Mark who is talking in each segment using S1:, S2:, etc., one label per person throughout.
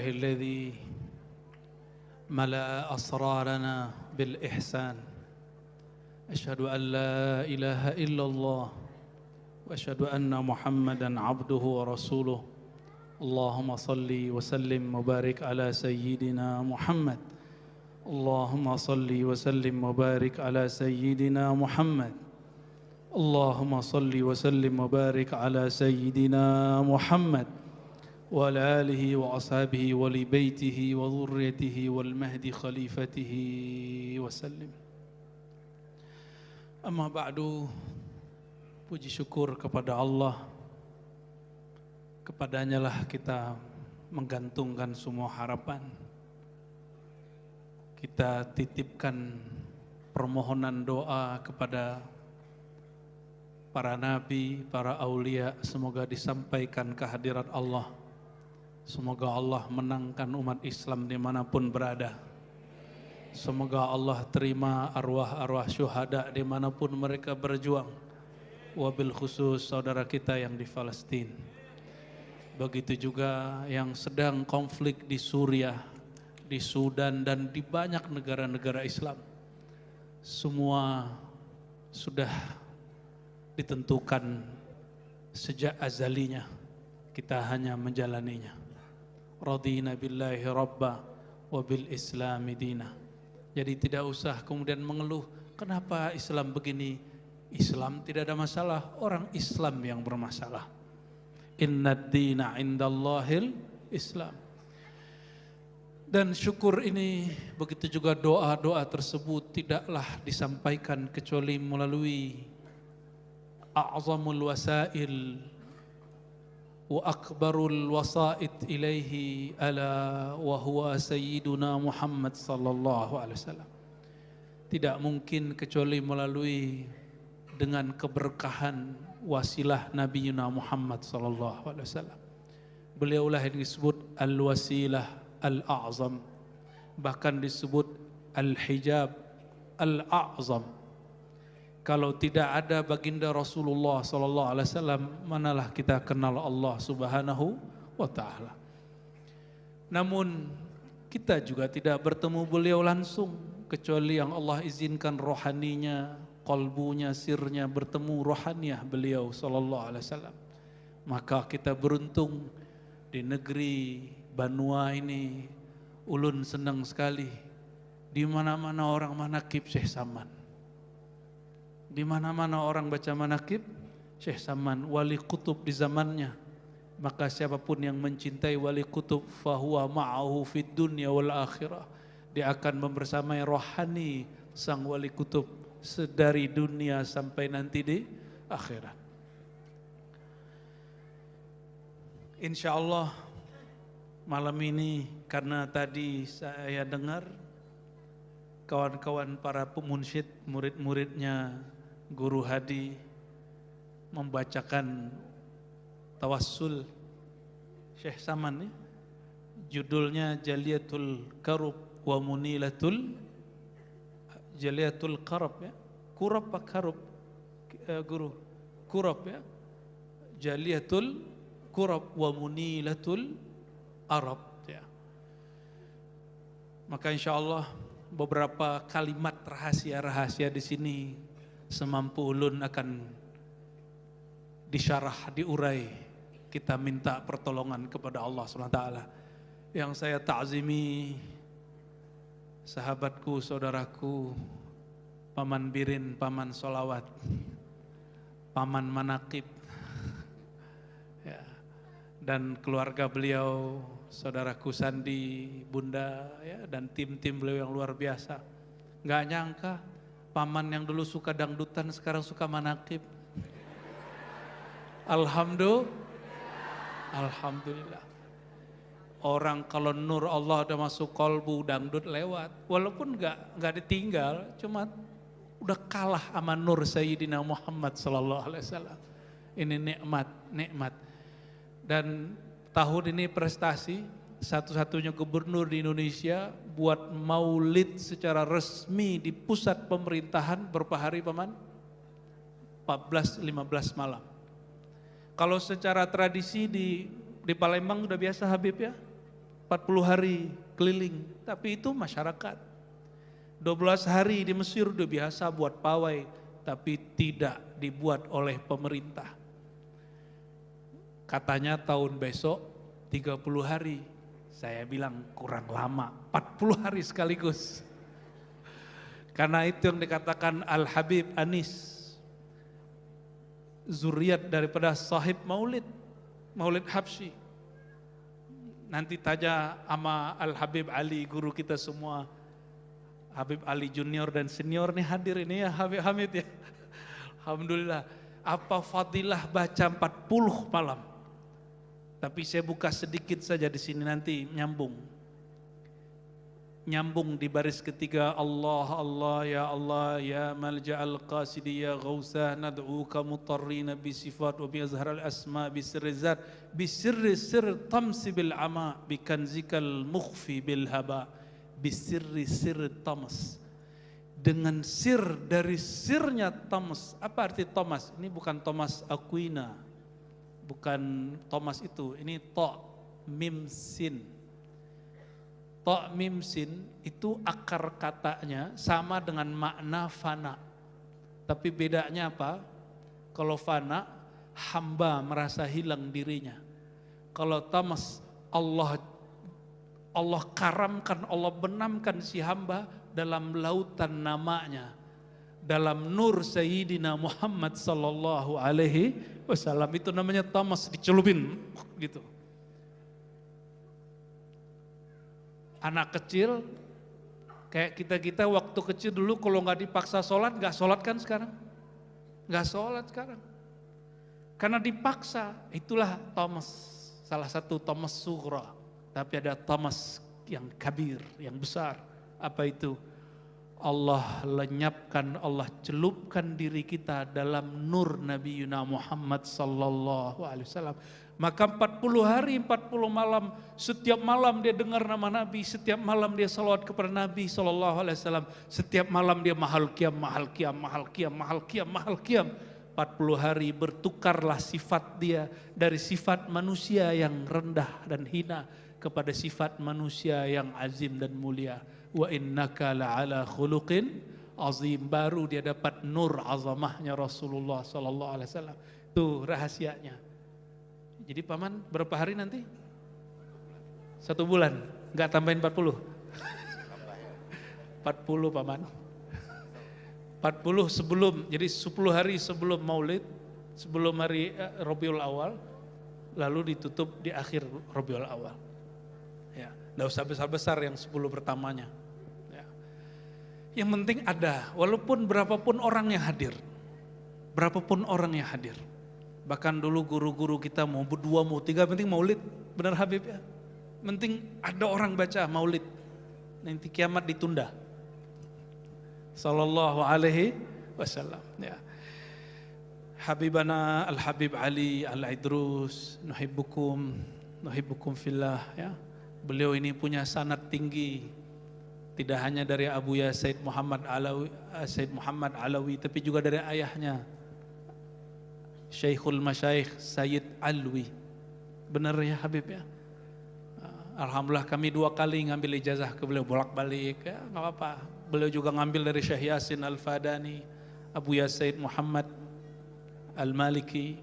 S1: لله الذي ملأ أسرارنا بالإحسان أشهد أن لا إله إلا الله وأشهد أن محمدا عبده ورسوله اللهم صل وسلم وبارك على سيدنا محمد اللهم صل وسلم وبارك على سيدنا محمد اللهم صل وسلم وبارك على سيدنا محمد وعلى آله وأصحابه ولبيته وذريته والمهدي خليفته وسلم. Amma ba'du, puji syukur kepada Allah. Kepadanya lah kita menggantungkan semua harapan. Kita titipkan permohonan doa kepada para nabi, para aulia, semoga disampaikan kehadirat Allah. Semoga Allah menangkan umat Islam dimanapun berada. Semoga Allah terima arwah-arwah syuhada dimanapun mereka berjuang. Wabil khusus saudara kita yang di Palestina. Begitu juga yang sedang konflik di Suriah, di Sudan dan di banyak negara-negara Islam. Semua sudah ditentukan sejak azalinya, kita hanya menjalaninya. Radina billahi rabba wa bil islami dina. Jadi tidak usah kemudian mengeluh, kenapa Islam begini? Islam tidak ada masalah, orang Islam yang bermasalah. Innad dina indallahil Islam. Dan syukur ini, begitu juga doa-doa tersebut tidaklah disampaikan kecuali melalui a'zamul wasail wa akbarul wasait ilaihi ala wa huwa sayyiduna Muhammad sallallahu alaihi wasallam. Tidak mungkin kecuali melalui dengan keberkahan wasilah Nabi Muhammad sallallahu alaihi wasallam. Beliaulah yang disebut al-wasilah al-a'zam, bahkan disebut al-hijab al-a'zam. Kalau tidak ada baginda Rasulullah sallallahu alaihi wasallam, manalah kita kenal Allah Subhanahu wa taala. Namun kita juga tidak bertemu beliau langsung kecuali yang Allah izinkan rohaninya, qalbunya, sirnya bertemu rohaniah beliau sallallahu alaihi wasallam. Maka kita beruntung di negeri Banua ini, ulun senang sekali. Di mana-mana orang manakib Syekh Saman. Di mana-mana orang baca manakib Syekh Saman, wali kutub di zamannya. Maka siapapun yang mencintai wali kutub, fahuwa ma'ahu fid dunya wal akhirah. Dia akan membersamai rohani sang wali kutub sedari dunia sampai nanti di akhirat. Insyaallah malam ini, karena tadi saya dengar kawan-kawan para pemunsyid, murid-muridnya Guru Hadi membacakan tawassul Syekh Saman nih. Judulnya Jaliyatul Karub wa Munilatul Jaliyatul Karab ya. Kurab apa karub? Guru Kurab ya. Jaliyatul Kurab wa Munilatul Arab ya. Maka insyaallah beberapa kalimat rahasia-rahasia di sini semampu ulun akan disyarah, diurai. Kita minta pertolongan kepada Allah SWT. Yang saya ta'zimi sahabatku, saudaraku, paman Birin, paman Solawat, paman Manakib ya, dan keluarga beliau, saudaraku Sandi, Bunda ya, dan tim-tim beliau yang luar biasa. Nggak nyangka paman yang dulu suka dangdutan sekarang suka manakib. Alhamdulillah. Orang kalau nur Allah udah masuk kolbu, dangdut lewat. Walaupun nggak ditinggal, cuma udah kalah sama nur Sayyidina Muhammad sallallahu alaihi wasallam. Ini nikmat. Dan tahun ini prestasi, satu-satunya gubernur di Indonesia buat maulid secara resmi di pusat pemerintahan berapa hari paman? 14-15 malam. Kalau secara tradisi di Palembang udah biasa Habib ya, 40 hari keliling, tapi itu masyarakat. 12 hari di Mesir udah biasa buat pawai, tapi tidak dibuat oleh pemerintah. Katanya tahun besok 30 hari. Saya bilang kurang lama, 40 hari sekaligus. Karena itu yang dikatakan Al-Habib Anis, zuriat daripada sahib Maulid Habsyi. Nanti tanya sama Al-Habib Ali, guru kita semua. Habib Ali junior dan senior nih hadir ini ya, Habib Hamid ya. Alhamdulillah. Apa fadilah baca 40 malam. Tapi saya buka sedikit saja di sini, nanti nyambung di baris ketiga. Allah Allah ya malja'al qasidi ya ghausah nad'uka mutarrina bi sifat wa bi azharal asma bi sirri zat bi sirri sir tamsi bil ama bi kanzikal mukhfi bil haba bi sirri sir tamas, dengan sir dari sirnya Thomas. Apa arti Thomas? Ini bukan Thomas Aquina, bukan Thomas itu, ini to mim sin. To mim sin itu akar katanya sama dengan makna fana. Tapi bedanya apa? Kalau fana, hamba merasa hilang dirinya. Kalau Thomas, Allah karamkan, Allah benamkan si hamba dalam lautan namanya, dalam nur Sayyidina Muhammad sallallahu alaihi wasallam. Itu namanya Thomas, dicelupin gitu. Anak kecil kayak kita waktu kecil dulu kalau nggak dipaksa sholat, nggak sholat kan sekarang? Nggak sholat sekarang. Karena dipaksa. Itulah Thomas, salah satu Thomas Sughra. Tapi ada Thomas yang kabir, yang besar. Apa itu? Allah lenyapkan, Allah celupkan diri kita dalam nur Nabi Muhammad sallallahu alaihi wasallam. Maka 40 hari 40 malam, setiap malam dia dengar nama Nabi, setiap malam dia salawat kepada Nabi sallallahu alaihi wasallam, setiap malam dia mahal qiyam. 40 hari bertukarlah sifat dia dari sifat manusia yang rendah dan hina kepada sifat manusia yang azim dan mulia. Wa innaka la'ala khuluqin azim. Baru dia dapat nur azamahnya Rasulullah sallallahu alaihi wasallam. Itu rahasianya. Jadi paman berapa hari nanti? 1 bulan, enggak tambahin 40? 40 paman. 40 sebelum, jadi 10 hari sebelum Maulid, sebelum hari Rabiul Awal, lalu ditutup di akhir Rabiul Awal. Ya, enggak usah besar-besar yang 10 pertamanya. Ya. Yang penting ada, walaupun berapapun orang yang hadir. Berapapun orang yang hadir. Bahkan dulu guru-guru kita mau berdua, mau tiga, penting Maulid. Benar Habib ya? Penting ada orang baca Maulid. Nanti kiamat ditunda. Sallallahu alaihi wasallam. Ya. Habibana Al-Habib Ali Al-Idrus, nuhibbukum fillah ya. Beliau ini punya sanad tinggi. Tidak hanya dari Abu Ya Said Muhammad Alawi, tapi juga dari ayahnya Syekhul Masyaikh Sayyid Alwi. Benar ya Habib ya? Alhamdulillah kami 2 kali ngambil ijazah ke beliau, bolak-balik ya, nggak apa-apa. Beliau juga ngambil dari Syekh Yasin Al-Fadani, Abu Ya Said Muhammad Al-Maliki,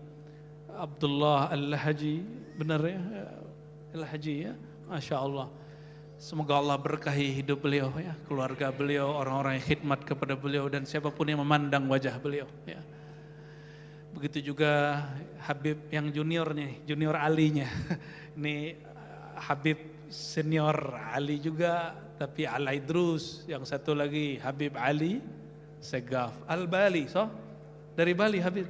S1: Abdullah Al-Lahaji. Benar ya? Al-Haji ya? Masya Allah. Semoga Allah berkahi hidup beliau ya, keluarga beliau, orang-orang yang khidmat kepada beliau, dan siapapun yang memandang wajah beliau ya. Begitu juga Habib yang juniornya, junior Alinya. Ini Habib senior Ali juga, tapi Al-Idrus. Yang satu lagi Habib Ali Segaf Al-Bali, so dari Bali Habib.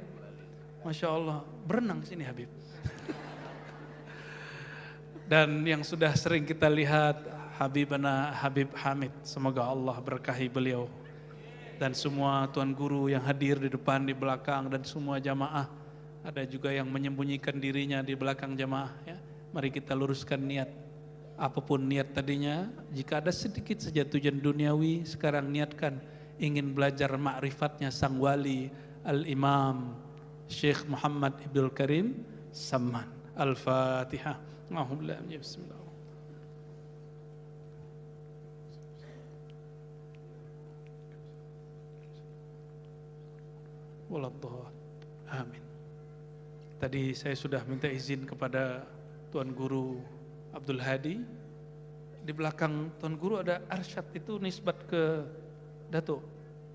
S1: Masya Allah, berenang sini Habib. Dan yang sudah sering kita lihat Habibana Habib Hamid, semoga Allah berkahi beliau. Dan semua tuan guru yang hadir di depan, di belakang, dan semua jamaah. Ada juga yang menyembunyikan dirinya di belakang jamaah ya. Mari kita luruskan niat. Apapun niat tadinya, jika ada sedikit saja tujuan duniawi, sekarang niatkan ingin belajar ma'rifatnya sang wali Al-Imam Syekh Muhammad Ibnul Karim Samman. Al-Fatihah. Bismillah. Waladhdallin. Amin. Tadi saya sudah minta izin kepada Tuan Guru Abdul Hadi. Di belakang Tuan Guru ada arsyad, itu nisbat ke Datuk.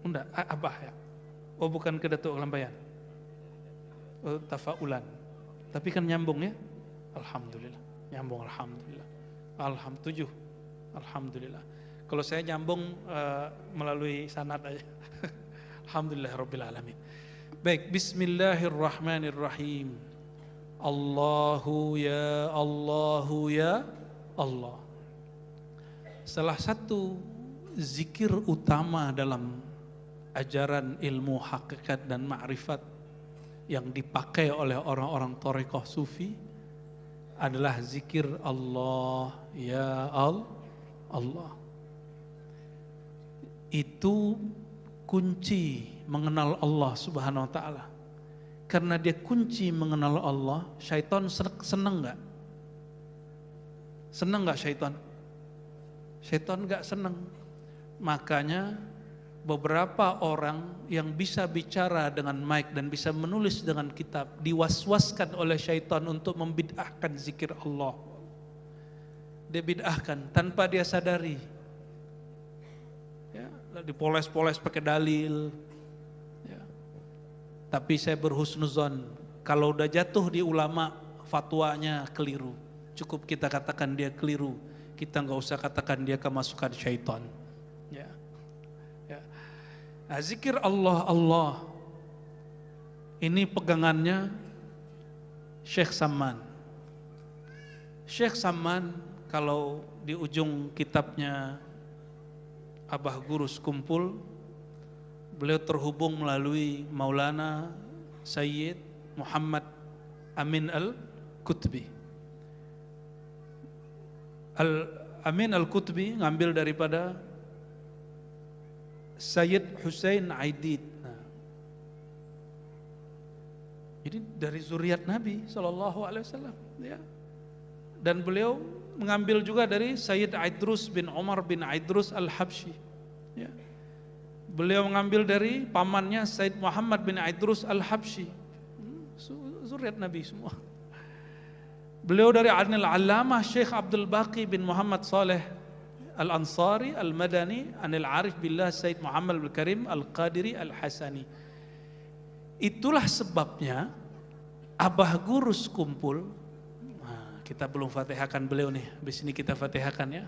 S1: Enggak, Abah ya. Oh bukan ke Datuk Lampayan. Oh, tafaulan. Tapi kan nyambung ya. Alhamdulillah. Nyambung alhamdulillah. Alhamdulillah. Alhamdulillah. Kalau saya nyambung melalui sanad aja. Alhamdulillah rabbil alamin. Baik, bismillahirrahmanirrahim. Allahu ya Allah. Salah satu zikir utama dalam ajaran ilmu hakikat dan ma'rifat yang dipakai oleh orang-orang thariqah sufi adalah zikir Allah ya Allah. Itu kunci mengenal Allah Subhanahu wa taala. Karena dia kunci mengenal Allah, syaitan senang enggak? Senang enggak syaitan? Syaitan enggak senang. Makanya beberapa orang yang bisa bicara dengan mic dan bisa menulis dengan kitab diwaswaskan oleh syaitan untuk membid'ahkan zikir Allah. Dia bid'ahkan tanpa dia sadari. Ya, dipoles-poles pakai dalil. Ya. Tapi saya berhusnuzon, kalau udah jatuh di ulama fatwanya keliru. Cukup kita katakan dia keliru. Kita nggak usah katakan dia kemasukan syaitan. Ya. Ya. Nah, zikir Allah ini pegangannya Syekh Samman. Syekh Samman kalau di ujung kitabnya Abah Gurus Kumpul, beliau terhubung melalui Maulana Sayyid Muhammad Amin Al-Qutbi. Amin Al-Qutbi ngambil daripada Sayyid Hussein Aidid. Nah, jadi dari zuriat Nabi SAW, ya. Dan beliau mengambil juga dari Sayyid Aidrus bin Umar bin Aidrus Al-Habsyi. Ya. Beliau mengambil dari pamannya Sayyid Muhammad bin Aidrus Al-Habsyi. Zuriat Nabi semua. Beliau dari Anil Allamah Syekh Abdul Baqi bin Muhammad Saleh Al-Ansari Al-Madani Anil Arif Billah Sayyid Muhammad Al-Karim Al-Qadiri Al-Hasani. Itulah sebabnya Abah Gurus Kumpul, kita belum fatihahkan beliau nih, habis ini kita fatihahkan ya.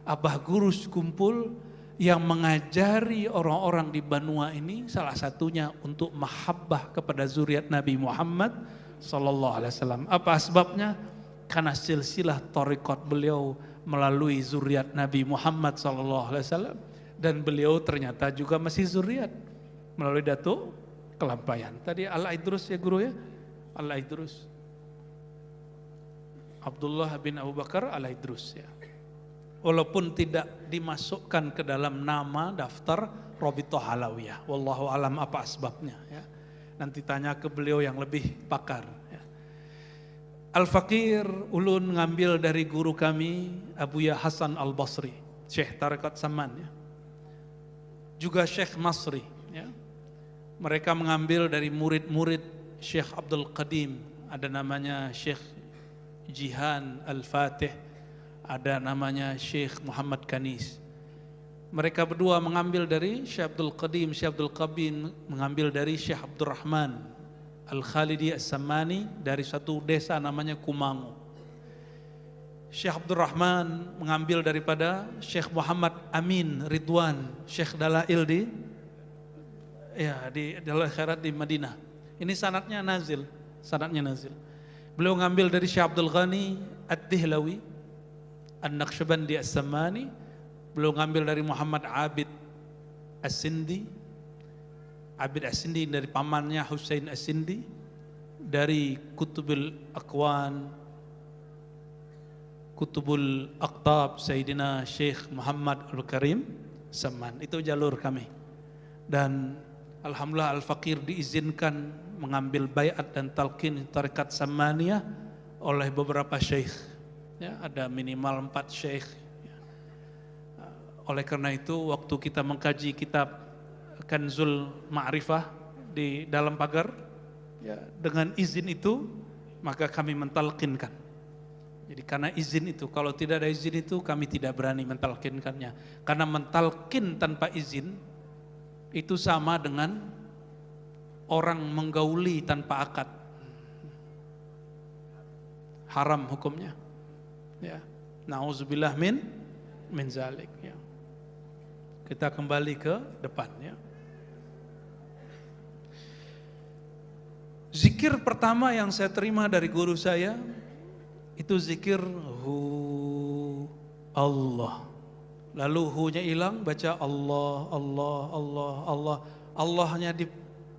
S1: Abah Gurus Kumpul yang mengajari orang-orang di Banua ini salah satunya untuk mahabbah kepada zuriat Nabi Muhammad sallallahu alaihi wasallam. Apa sebabnya? Karena silsilah thariqat beliau melalui zuriat Nabi Muhammad sallallahu alaihi wasallam, dan beliau ternyata juga masih zuriat melalui Datuk Kelampayan. Tadi Al-Aidrus ya guru ya? Al-Aidrus. Abdullah bin Abu Bakar Al-Aidrus ya. Walaupun tidak dimasukkan ke dalam nama daftar Rabithah Alawiyah. Wallahu alam apa sebabnya ya. Nanti tanya ke beliau yang lebih pakar ya. Al-Faqir ulun ngambil dari guru kami Abuya Hasan Al-Basri, Syekh Tariqat Samman ya. Juga Syekh Masri ya. Mereka mengambil dari murid-murid Syekh Abdul Qadim, ada namanya Syekh Jihan Al-Fatih, ada namanya Syekh Muhammad Kanis. Mereka berdua mengambil dari Syekh Abdul Qadim, Syekh Abdul Qadim mengambil dari Syekh Abdul Rahman Al-Khalidi As-Sammani dari satu desa namanya Kumangu. Syekh Abdul Rahman mengambil daripada Syekh Muhammad Amin Ridwan, Syekh Dalail di Dalail Khairat di Madinah. Ini sanadnya nazil, Beliau ngambil dari Syekh Abdul Ghani Ad-Dihlawi An-Naqsyabandi As-Sammani. Beliau ngambil dari Muhammad Abid As-Sindi. Abid As-Sindi dari pamannya Husain As-Sindi. Dari Kutubul Aqwan, Kutubul Aqtab Sayyidina Syekh Muhammad Al-Karim Samman. Itu jalur kami. Dan alhamdulillah Al-Faqir diizinkan mengambil bayat dan talqin Tariqat Sammaniyah oleh beberapa syekh. Ya, ada minimal 4 syekh. Ya. Oleh karena itu waktu kita mengkaji kitab Kanzul Ma'rifah di dalam pagar, ya, dengan izin itu maka kami mentalkinkan. Jadi karena izin itu, kalau tidak ada izin itu kami tidak berani mentalkinkannya. Karena mentalkin tanpa izin itu sama dengan orang menggauli tanpa akad. Haram hukumnya. Ya. Nauzubillah min zalik, ya. Kita kembali ke depan, ya. Zikir pertama yang saya terima dari guru saya itu zikir hu Allah. Lalu hu-nya hilang, baca Allah, Allah, Allah, Allah. Allahnya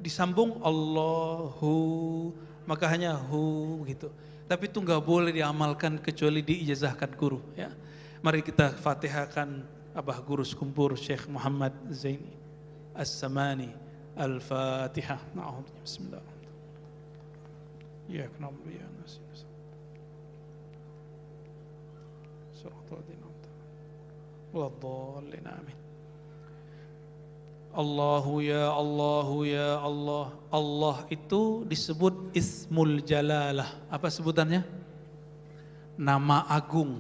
S1: disambung Allahu, maka hanya hu gitu. Tapi itu nggak boleh diamalkan kecuali diijazahkan guru, ya. Mari kita fatihahkan Abah Guru Sekumpur Syekh Muhammad Zaini As-Samani. Al-Fatihah. Bismillahirrahmanirrahim. Ya na'budu ya nasta'in. Shiratal ladzina waladhdallin amin. Allahu ya Allahu ya Allah. Allah itu disebut Ismul Jalalah. Apa sebutannya? Nama agung.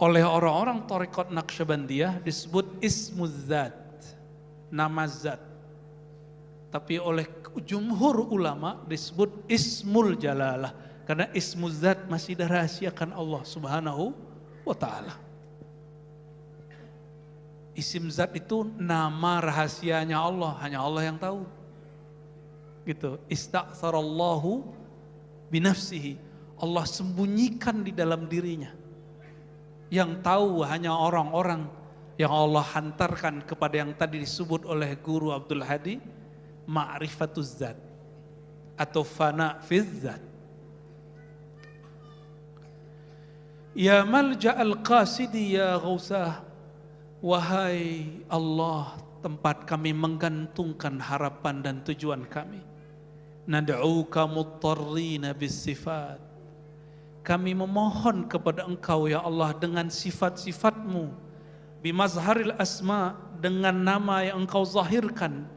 S1: Oleh orang-orang Thariqat Naqsyabandiyah disebut Ismuz Zat, nama zat. Tapi oleh jumhur ulama disebut Ismul Jalalah, karena Ismuz Zat masih dirahasiakan Allah Subhanahu wa taala. Isim zat itu nama rahasianya Allah, hanya Allah yang tahu. Gitu. Ista'tsarallahu binafsihi. Allah sembunyikan di dalam dirinya. Yang tahu hanya orang-orang yang Allah hantarkan kepada yang tadi disebut oleh Guru Abdul Hadi, ma'rifatuz zat atau fana fiz zat. Ya malja'al qasidi ya ghausah. Wahai Allah, tempat kami menggantungkan harapan dan tujuan kami. Nad'uka muttarrina bis sifat. Kami memohon kepada Engkau ya Allah dengan sifat-sifat-Mu. Bimazharil asma, dengan nama yang Engkau zahirkan.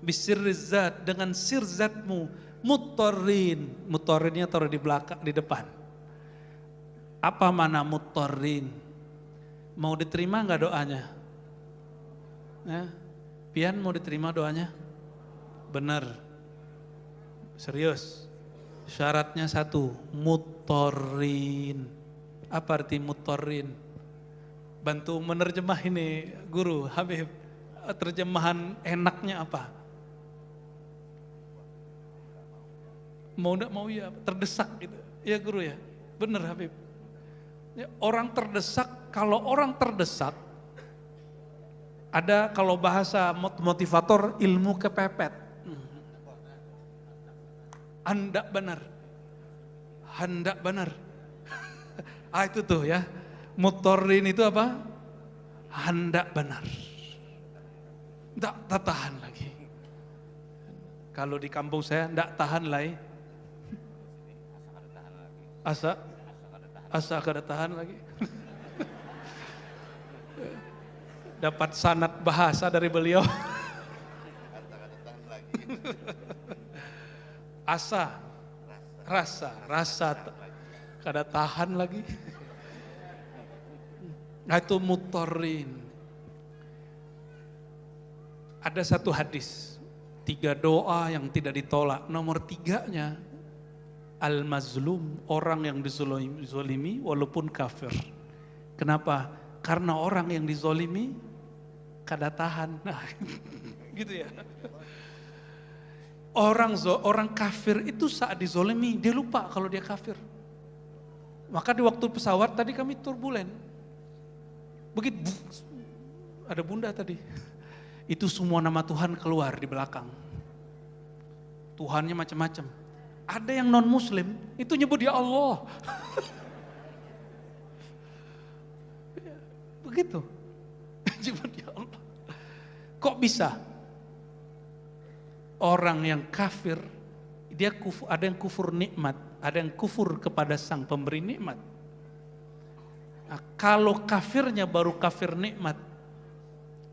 S1: Bisirriz zat, dengan sir zat-Mu. Muttarrin, muttarrinnya taruh di belakang, di depan. Apa mana muttarrin? Mau diterima enggak doanya? Ya. Pian mau diterima doanya? Benar. Serius. Syaratnya satu, muttarrin. Apa arti muttarrin? Bantu menerjemah ini Guru Habib. Terjemahan enaknya apa? Mau enggak mau ya, terdesak gitu. Ya Guru ya. Benar Habib. Ya, orang terdesak, kalau orang terdesak ada, kalau bahasa motivator, ilmu kepepet. Hendak benar. Hendak benar. Itu tuh ya. Muttarrin itu apa? Hendak benar. Tidak tahan lagi. Kalau di kampung saya tidak tahan lagi. Asa kada tahan lagi. Dapat sanad bahasa dari beliau. Asa, rasa kada tahan lagi. Nah itu muttarrin. Ada satu hadis, 3 doa yang tidak ditolak. Nomor 3-nya, al-mazlum, orang yang dizolimi walaupun kafir. Kenapa? Karena orang yang dizolimi kada tahan. Nah, gitu ya. Orang kafir itu saat dizolimi, dia lupa kalau dia kafir. Maka di waktu pesawat tadi kami turbulen. Begitu, ada bunda tadi. Itu semua nama Tuhan keluar di belakang. Tuhannya macam-macam. Ada yang non muslim, itu nyebut ya Allah. Begitu. Nyebut ya Allah. Kok bisa? Orang yang kafir, dia kufur, ada yang kufur nikmat, ada yang kufur kepada sang pemberi nikmat. Nah, kalau kafirnya baru kafir nikmat,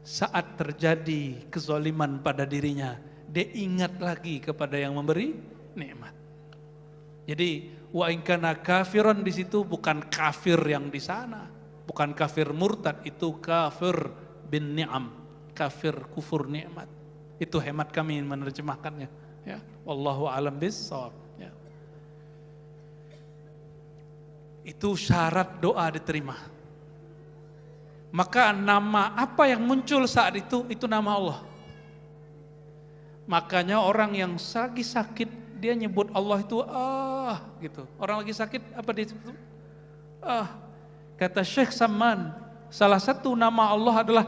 S1: saat terjadi kezaliman pada dirinya, dia ingat lagi kepada yang memberi nikmat. Jadi wa in kana kafiran di situ bukan kafir yang di sana, bukan kafir murtad, itu kafir bin ni'am, kafir kufur nikmat. Itu hemat kami menerjemahkannya, ya. Wallahu a'lam bissawab, ya. Itu syarat doa diterima. Maka nama apa yang muncul saat itu nama Allah. Makanya orang yang lagi sakit dia nyebut Allah itu gitu. Orang lagi sakit apa dia sebut? Kata Syekh Saman, salah satu nama Allah adalah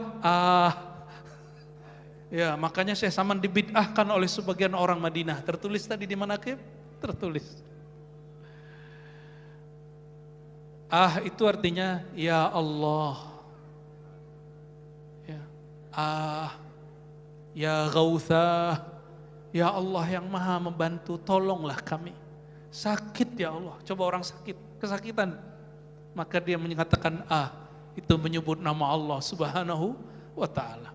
S1: Ya, makanya Syekh Saman dibid'ahkan oleh sebagian orang Madinah. Tertulis tadi di manaqib? Tertulis. Itu artinya ya Allah. Ya Ghautha, ya Allah yang maha membantu, tolonglah kami. Sakit ya Allah, coba orang sakit, kesakitan. Maka dia menyatakan itu menyebut nama Allah subhanahu wa ta'ala.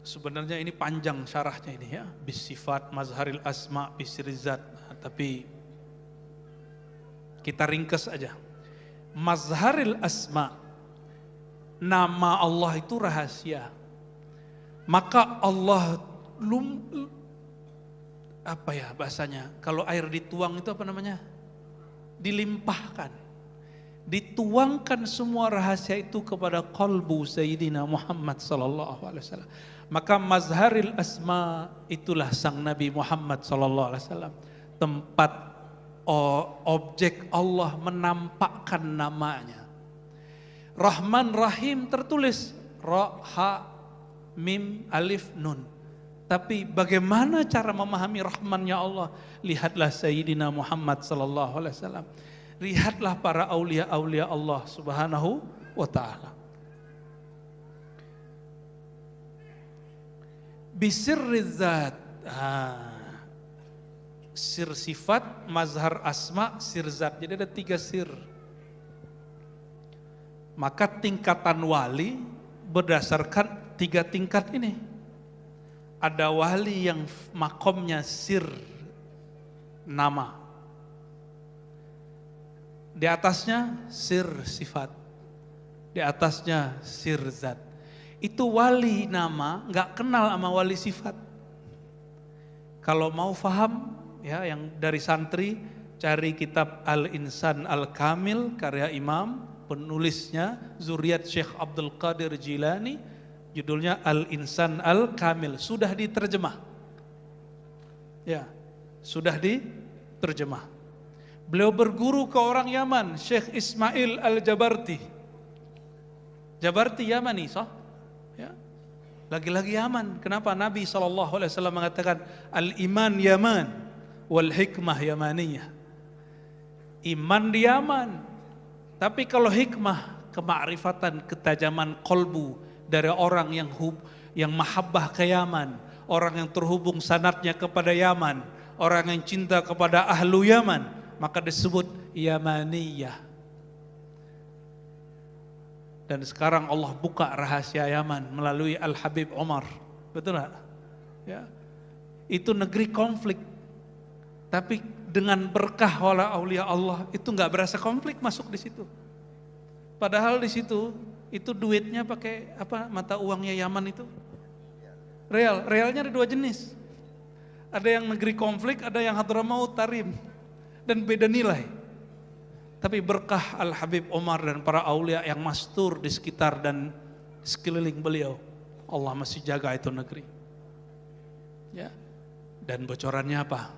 S1: Sebenarnya ini panjang syarahnya ini, ya. Bisifat, mazharil asma, bisirizat. Tapi kita ringkas aja. Mazharil asma, nama Allah itu rahasia. Maka Allah apa ya bahasanya? Kalau air dituang itu apa namanya? Dilimpahkan. Dituangkan semua rahasia itu kepada qalbu Sayyidina Muhammad sallallahu alaihi wasallam. Maka mazharil asma itulah sang Nabi Muhammad sallallahu alaihi wasallam. Tempat objek Allah menampakkan namanya. Rahman Rahim tertulis Ra, Ha, Mim, Alif, Nun. Tapi bagaimana cara memahami Rahmannya Allah? Lihatlah Sayyidina Muhammad sallallahu alaihi wasallam. Lihatlah para aulia-aulia Allah subhanahu wa ta'ala. Bisirriz zat. Sir sifat, mazhar asma, sir zat. Jadi ada 3 sir. Maka tingkatan wali berdasarkan 3 tingkat ini. Ada wali yang makomnya sir nama. Di atasnya sir sifat. Di atasnya sir zat. Itu wali nama, nggak kenal sama wali sifat. Kalau mau faham, ya, yang dari santri cari kitab Al-Insan Al-Kamil karya Imam, penulisnya Zuriat Syekh Abdul Qadir Jilani, judulnya Al-Insan Al-Kamil, sudah diterjemah. Ya, sudah diterjemah. Beliau berguru ke orang Yaman, Syekh Ismail Al-Jabarti. Jabarti Yamani, so? Ya. Lagi-lagi Yaman. Kenapa? Nabi SAW mengatakan Al-Iman Yaman wal hikmah Yamaniyah. Iman di Yaman, tapi kalau hikmah, kemakrifatan, ketajaman kolbu dari orang yang mahabbah ke Yaman, orang yang terhubung sanadnya kepada Yaman, orang yang cinta kepada ahlu Yaman, maka disebut Yamaniyah. Dan sekarang Allah buka rahasia Yaman melalui Al-Habib Omar. Betul gak? Ya. Itu negeri konflik. Tapi dengan berkah wala aulia Allah itu nggak berasa konflik masuk di situ. Padahal di situ itu duitnya pakai apa, mata uangnya Yaman itu real. Realnya ada 2 jenis. Ada yang negeri konflik, ada yang Hadramaut Tarim, dan beda nilai. Tapi berkah Al-Habib Omar dan para aulia yang mastur di sekitar dan sekeliling beliau, Allah masih jaga itu negeri. Ya. Dan bocorannya apa?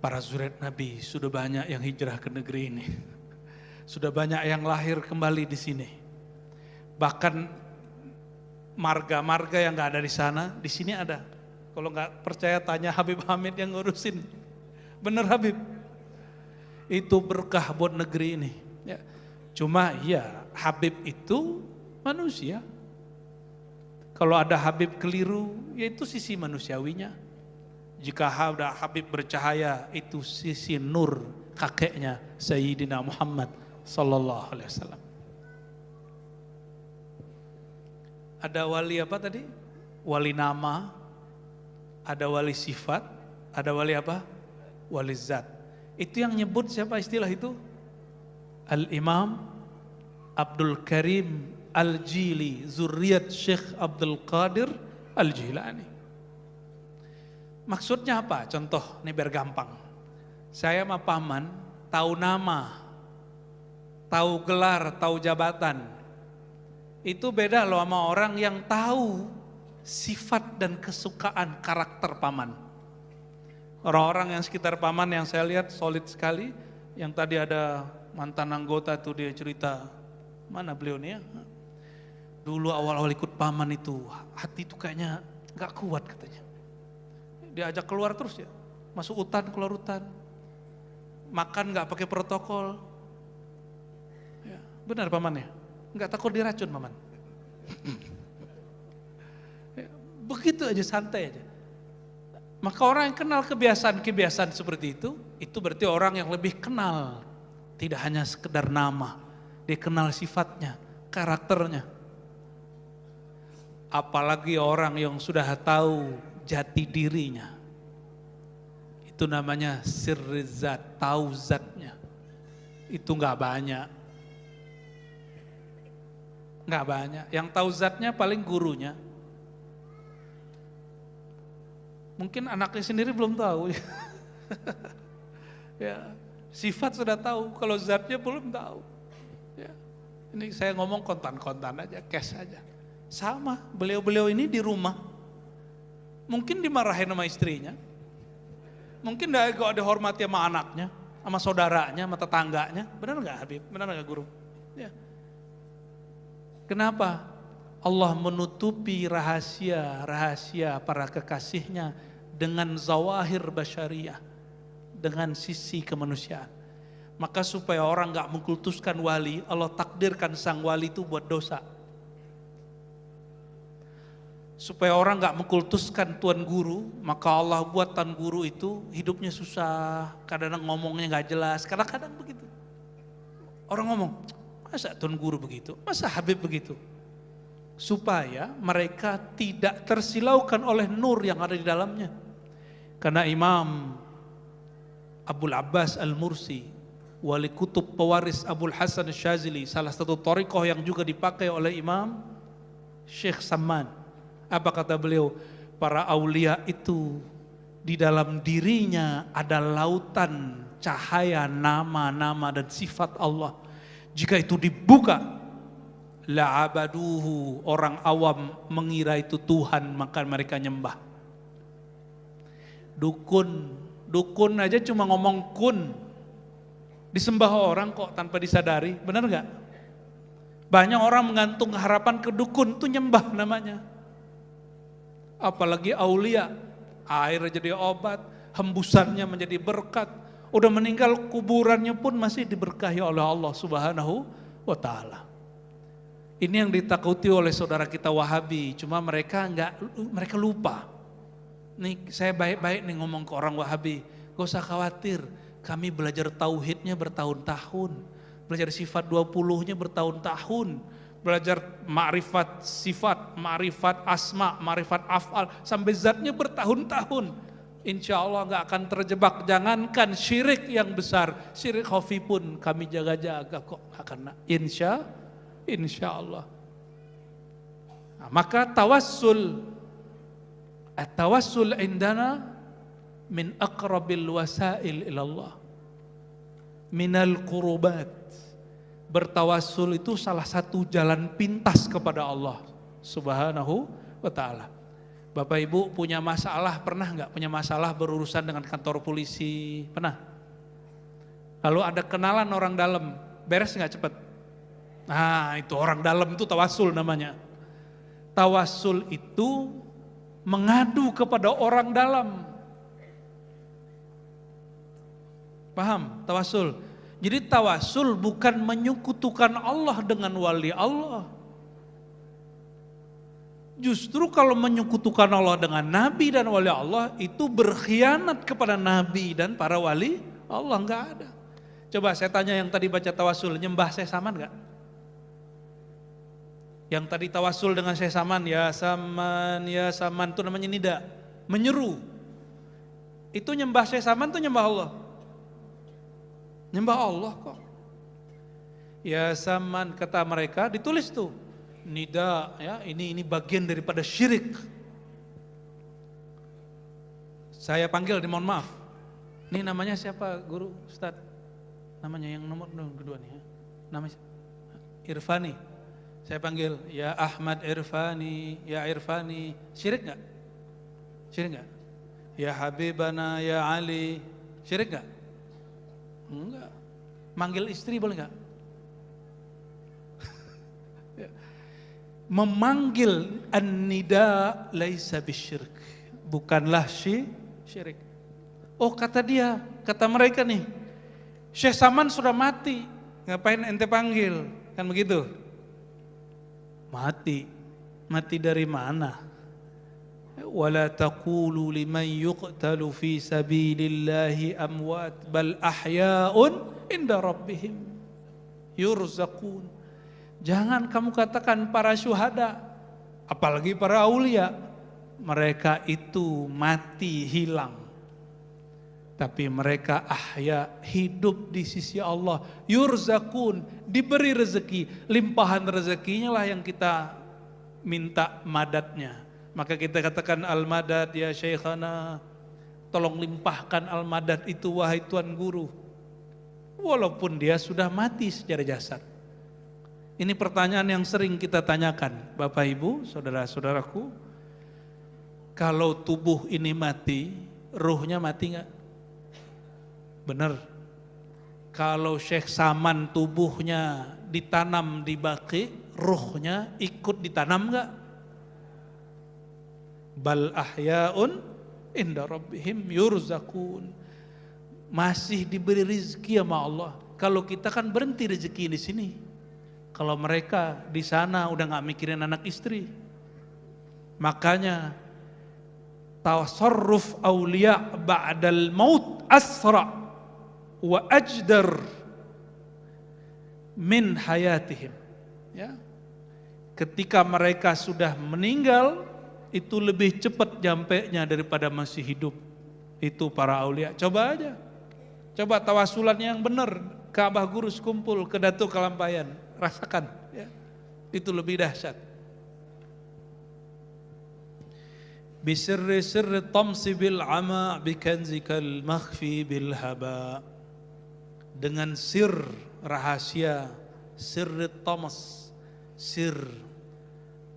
S1: Para zuriat Nabi sudah banyak yang hijrah ke negeri ini. Sudah banyak yang lahir kembali di sini. Bahkan marga-marga yang nggak ada di sana, di sini ada. Kalau nggak percaya tanya Habib Hamid yang ngurusin. Bener Habib. Itu berkah buat negeri ini. Ya. Cuma ya Habib itu manusia. Kalau ada Habib keliru, ya itu sisi manusiawinya. Jika ada Habib bercahaya, itu sisi nur kakeknya Sayyidina Muhammad sallallahu alaihi wasallam. Ada wali apa tadi? Wali nama, ada wali sifat, ada wali apa? Wali zat. Itu yang nyebut siapa istilah itu? Al-Imam Abdul Karim Al-Jili, zurriyat Syekh Abdul Qadir Al-Jilani. Maksudnya apa? Contoh, ini biar gampang. Saya sama paman tahu nama, tahu gelar, tahu jabatan. Itu beda loh sama orang yang tahu sifat dan kesukaan karakter paman. Orang-orang yang sekitar paman yang saya lihat solid sekali. Yang tadi ada mantan anggota tuh dia cerita, mana beliau nih ya? Dulu awal-awal ikut paman itu, hati itu kayaknya gak kuat katanya. Diajak keluar terus ya, masuk hutan, keluar hutan. Makan gak pakai protokol. Ya, benar pamannya, gak takut diracun paman. Ya, begitu aja, santai aja. Maka orang yang kenal kebiasaan-kebiasaan seperti itu berarti orang yang lebih kenal. Tidak hanya sekedar nama, dia kenal sifatnya, karakternya. Apalagi orang yang sudah tahu jati dirinya. Itu namanya sirri zat, tahu zatnya. Itu gak banyak. Gak banyak. Yang tahu zatnya paling gurunya. Mungkin anaknya sendiri belum tahu. Ya, sifat sudah tahu, kalau zatnya belum tahu. Ya. Ini saya ngomong kontan-kontan aja, cash aja. Sama, beliau-beliau ini di rumah. Mungkin dimarahin sama istrinya. Mungkin gak dihormati sama anaknya, sama saudaranya, sama tetangganya. Benar gak Habib? Benar gak guru? Ya. Kenapa? Allah menutupi rahasia para kekasihnya dengan zawahir basyariyah, dengan sisi kemanusiaan. Maka supaya orang gak mengkultuskan wali, Allah takdirkan sang wali itu buat dosa. Supaya orang gak mengkultuskan tuan guru, maka Allah buat tuan guru itu hidupnya susah, kadang-kadang ngomongnya gak jelas, kadang-kadang begitu. Orang ngomong, masa tuan guru begitu, masa Habib begitu. Supaya mereka tidak tersilaukan oleh nur yang ada di dalamnya. Karena Imam Abul Abbas Al-Mursi, wali kutub pewaris Abul Hasan Syazili, salah satu thariqah yang juga dipakai oleh Imam Syekh Samman. Apa kata beliau? Para aulia itu di dalam dirinya ada lautan cahaya nama-nama dan sifat Allah. Jika itu dibuka, la'abaduhu, orang awam mengira itu Tuhan, maka mereka nyembah. Dukun aja cuma ngomong kun, disembah orang kok tanpa disadari, benar gak? Banyak orang menggantung harapan ke dukun, itu nyembah namanya. Apalagi aulia, air jadi obat, hembusannya menjadi berkat. Udah meninggal kuburannya pun masih diberkahi oleh Allah Subhanahu wa ta'ala. Ini yang ditakuti oleh saudara kita Wahabi, cuma mereka lupa. Nih saya baik-baik nih ngomong ke orang Wahabi, gak usah khawatir, kami belajar tauhidnya bertahun-tahun, belajar sifat 20-nya bertahun-tahun, belajar ma'rifat sifat, ma'rifat asma, ma'rifat af'al, sampai zatnya bertahun-tahun. Insya Allah gak akan terjebak, jangankan syirik yang besar, syirik khafi pun kami jaga-jaga kok, karena insya Allah. Nah, maka tawassul indana min aqrabil wasail ilallah minal qurubat. Bertawassul itu salah satu jalan pintas kepada Allah Subhanahu wa ta'ala. Bapak Ibu punya masalah, pernah nggak punya masalah berurusan dengan kantor polisi? Pernah? Lalu ada kenalan orang dalam, beres nggak cepet? Nah itu orang dalam itu tawassul namanya. Tawassul itu mengadu kepada orang dalam. Paham? Tawassul. Jadi tawassul bukan menyekutukan Allah dengan wali Allah. Justru kalau menyekutukan Allah dengan nabi dan wali Allah itu berkhianat kepada nabi dan para wali Allah, enggak ada. Coba saya tanya yang tadi baca tawassul, nyembah saya sama enggak? Yang tadi tawasul dengan Syekh Saman, ya Saman itu namanya nida, menyeru. Itu nyembah Syekh Saman itu nyembah Allah. Nyembah Allah kok. Ya Saman kata mereka, ditulis tuh nida, ya ini bagian daripada syirik. Saya panggil, mohon maaf. Ini namanya siapa guru Ustaz? Namanya yang nomor kedua nih ya. Namanya Irfani. Saya panggil, ya Ahmad Irfani, ya Irfani. Syirik enggak? Syirik enggak? Ya Habibana, ya Ali. Syirik enggak? Enggak. Manggil istri boleh enggak? Memanggil an-nida laisa bisyirk. Bukanlah syirik. Oh kata dia, kata mereka nih, Syekh Saman sudah mati, ngapain ente panggil? Kan begitu? Mati dari mana? Wala taqulu liman yuqtalu fi sabilillahi amwat bal ahya'un inda rabbihim yurzaqun. Jangan kamu katakan para syuhada, apalagi para aulia, mereka itu mati hilang. Tapi mereka ahya, hidup di sisi Allah. Yurzakun, diberi rezeki. Limpahan rezekinya lah yang kita minta madatnya. Maka kita katakan al-madad ya syekhana. Tolong limpahkan al-madad itu wahai tuan guru. Walaupun dia sudah mati secara jasad. Ini pertanyaan yang sering kita tanyakan. Bapak ibu, saudara-saudaraku. Kalau tubuh ini mati, ruhnya mati enggak? Benar. Kalau Syekh Saman tubuhnya ditanam di Baqi, ruhnya ikut ditanam enggak? Bal ahya'un inda rabbihim yurzakun. Masih diberi rezeki sama Allah. Kalau kita kan berhenti rezeki di sini. Kalau mereka di sana udah enggak mikirin anak istri. Makanya tasarruf auliya ba'dal maut asra' wa ajdar min hayatihim. Ya. Ketika mereka sudah meninggal, itu lebih cepat nyampenya daripada masih hidup. Itu para aulia. Coba aja. Coba tawasulan yang benar. Ka'bah Gurus kumpul ke Datuk Kalampayan. Rasakan. Ya. Itu lebih dahsyat. Bisirri sirri tamsi bil ama bikanzikal makhfi bil haba. Dengan sir rahasia, sirri tamas, sir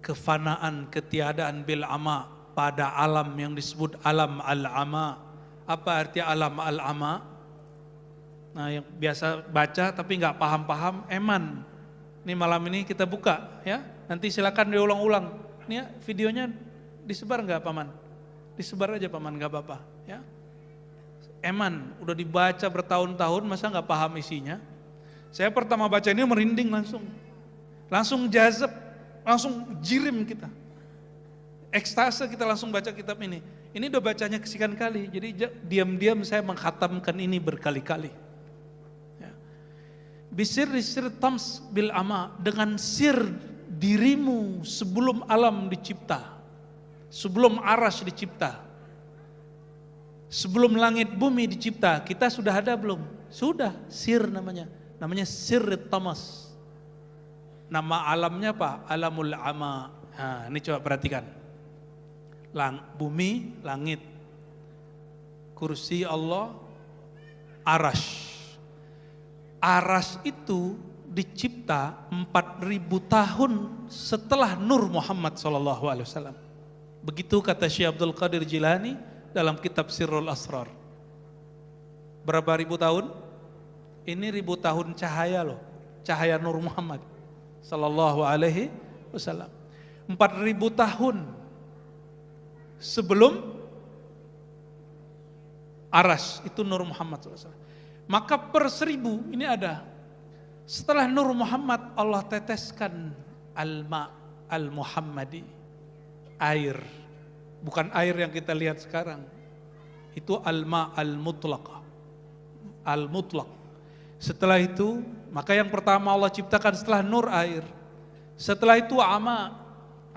S1: kefanaan, ketiadaan bil ama, pada alam yang disebut alam al-ama. Apa arti alam al-ama? Nah, yang biasa baca tapi nggak paham-paham, eman. Ini malam ini kita buka ya. Nanti silakan diulang-ulang. Ini ya, videonya disebar nggak Paman? Disebar aja Paman, nggak apa-apa ya. Eman, udah dibaca bertahun-tahun, masa nggak paham isinya? Saya pertama baca ini merinding langsung jazab, langsung jirim kita, ekstase kita langsung baca kitab ini. Ini udah bacanya kesekian kali, jadi diam-diam saya menghatamkan ini berkali-kali. Ya. Bisirri sir tams bil ama, dengan sir dirimu sebelum alam dicipta, sebelum aras dicipta. Sebelum langit bumi dicipta, kita sudah ada belum? Sudah, sir namanya. Namanya sir tamas. Nama alamnya apa? Alamul ama. Nah, ini coba perhatikan. Bumi, langit. Kursi Allah, arash. Arash itu dicipta 4.000 tahun setelah Nur Muhammad SAW. Begitu kata Syekh Abdul Qadir Jilani dalam kitab Sirrul Asrar. Berapa ribu tahun? Ini ribu tahun cahaya loh, cahaya Nur Muhammad sallallahu alaihi wasallam. 4.000 tahun sebelum aras itu Nur Muhammad SAW. Maka per 1000 ini ada. Setelah Nur Muhammad Allah teteskan al-ma al-Muhammadi, air. Bukan air yang kita lihat sekarang. Itu al-ma al-mutlaq. Al-mutlaq. Setelah itu, maka yang pertama Allah ciptakan setelah nur air. Setelah itu ama.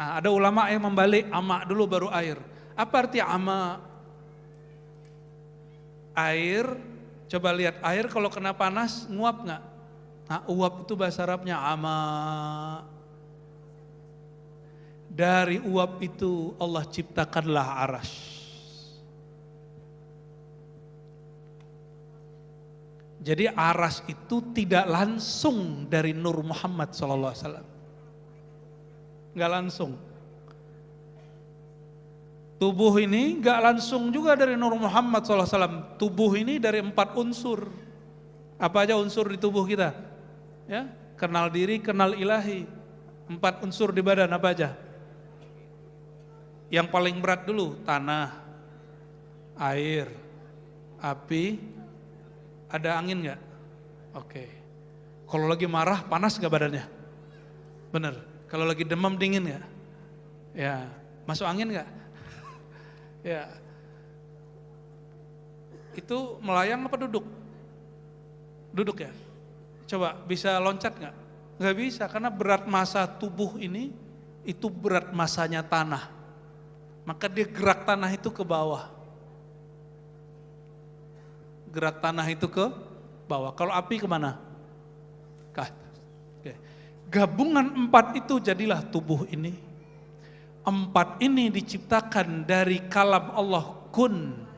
S1: Nah, ada ulama yang membalik ama dulu baru air. Apa arti ama? Air, coba lihat air kalau kena panas nguap nggak? Nah, uap itu bahasa Arabnya ama. Dari uap itu Allah ciptakanlah arasy. Jadi arasy itu tidak langsung dari Nur Muhammad SAW. Nggak langsung. Tubuh ini nggak langsung juga dari Nur Muhammad SAW. Tubuh ini dari 4 unsur. Apa aja unsur di tubuh kita? Ya, kenal diri, kenal ilahi. 4 unsur di badan apa aja? Yang paling berat dulu, tanah, air, api, ada angin nggak? Oke. Kalau lagi marah, panas nggak badannya? Bener. Kalau lagi demam, dingin nggak? Ya. Masuk angin nggak? Ya. Itu melayang apa duduk? Duduk ya? Coba bisa loncat nggak? Nggak bisa, karena berat massa tubuh ini, itu berat massanya tanah. Maka dia gerak tanah itu ke bawah. Gerak tanah itu ke bawah. Kalau api kemana? Ke atas. Oke. Gabungan 4 itu jadilah tubuh ini. 4 ini diciptakan dari kalam Allah kun.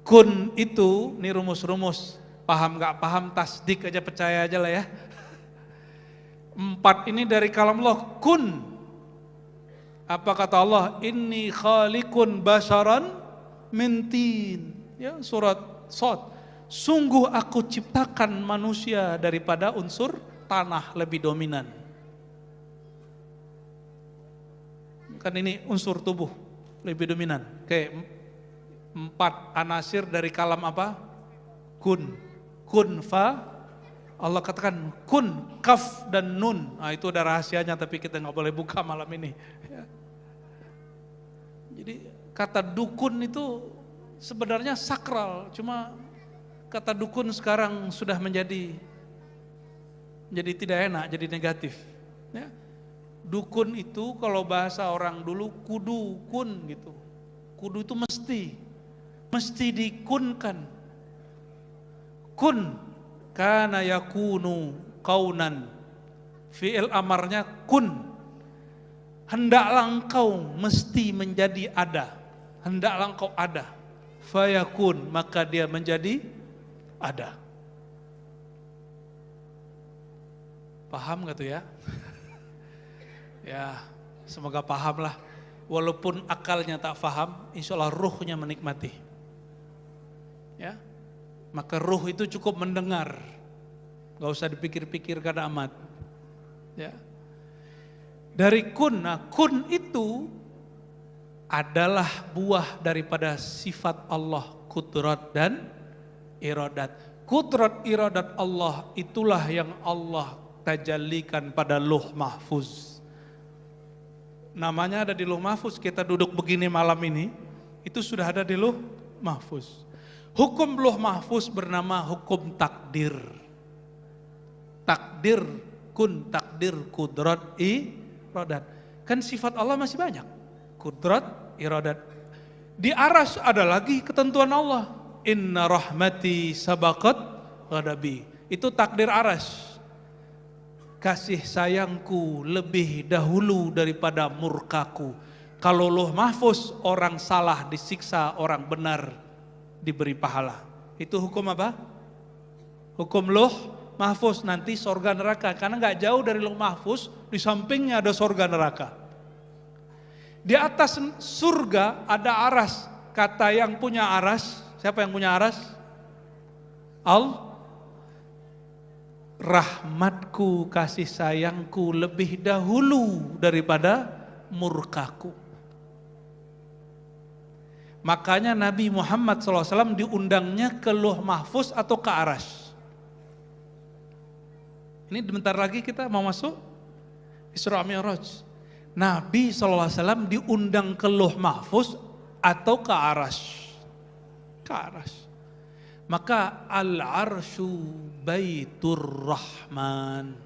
S1: Kun itu, ini rumus-rumus. Paham gak paham, tasdik aja, percaya aja lah ya. 4 ini dari kalam Allah kun. Apa kata Allah? Inni khaliqun basharan min tin. Ya, surat Shad. Sungguh aku ciptakan manusia daripada unsur tanah lebih dominan. Kan ini unsur tubuh lebih dominan. Kayak 4 anasir dari kalam apa? Kun. Kun fa. Allah katakan kun, kaf dan nun. Nah, itu ada rahasianya tapi kita nggak boleh buka malam ini. Ya. Jadi kata dukun itu sebenarnya sakral, cuma kata dukun sekarang sudah menjadi tidak enak, jadi negatif. Ya. Dukun itu kalau bahasa orang dulu kudu kun gitu. Kudu itu mesti dikunkan. Kun kana yakunu kaunan. Fi'il amarnya kun. Hendaklah engkau mesti menjadi ada. Hendaklah engkau ada. Fayakun, maka dia menjadi ada. Paham gak tuh ya? Ya, semoga paham lah. Walaupun akalnya tak paham, insya Allah ruhnya menikmati. Ya, maka ruh itu cukup mendengar. Gak usah dipikir-pikirkan amat. Ya. Dari kun, nah kun itu adalah buah daripada sifat Allah, kudrat dan iradat. Kudrat iradat Allah itulah yang Allah tajallikan pada Lauh Mahfuz. Namanya ada di Lauh Mahfuz, kita duduk begini malam ini, itu sudah ada di Lauh Mahfuz. Hukum Lauh Mahfuz bernama hukum takdir. Takdir kun, takdir kudrat iradat. Kan sifat Allah masih banyak. Kudrat, iradat. Di arasy ada lagi ketentuan Allah. Inna rahmati sabaqat ghadabi. Itu takdir arasy. Kasih sayangku lebih dahulu daripada murkaku. Kalau Lauh Mahfuz orang salah disiksa, orang benar diberi pahala. Itu hukum apa? Hukum Lauh Mahfuz, nanti sorga neraka. Karena gak jauh dari Lauh Mahfuz, di sampingnya ada sorga neraka. Di atas surga ada arasy. Kata yang punya arasy, siapa yang punya arasy? Rahmatku, kasih sayangku lebih dahulu daripada murkaku. Makanya Nabi Muhammad SAW diundangnya ke Lauh Mahfuz atau ke arasy. Ini bentar lagi kita mau masuk Isra Mi'raj. Nabi SAW diundang ke Lauh Mahfuz atau ke arasy. Ke arasy. Maka al-arsyu baitur rahman.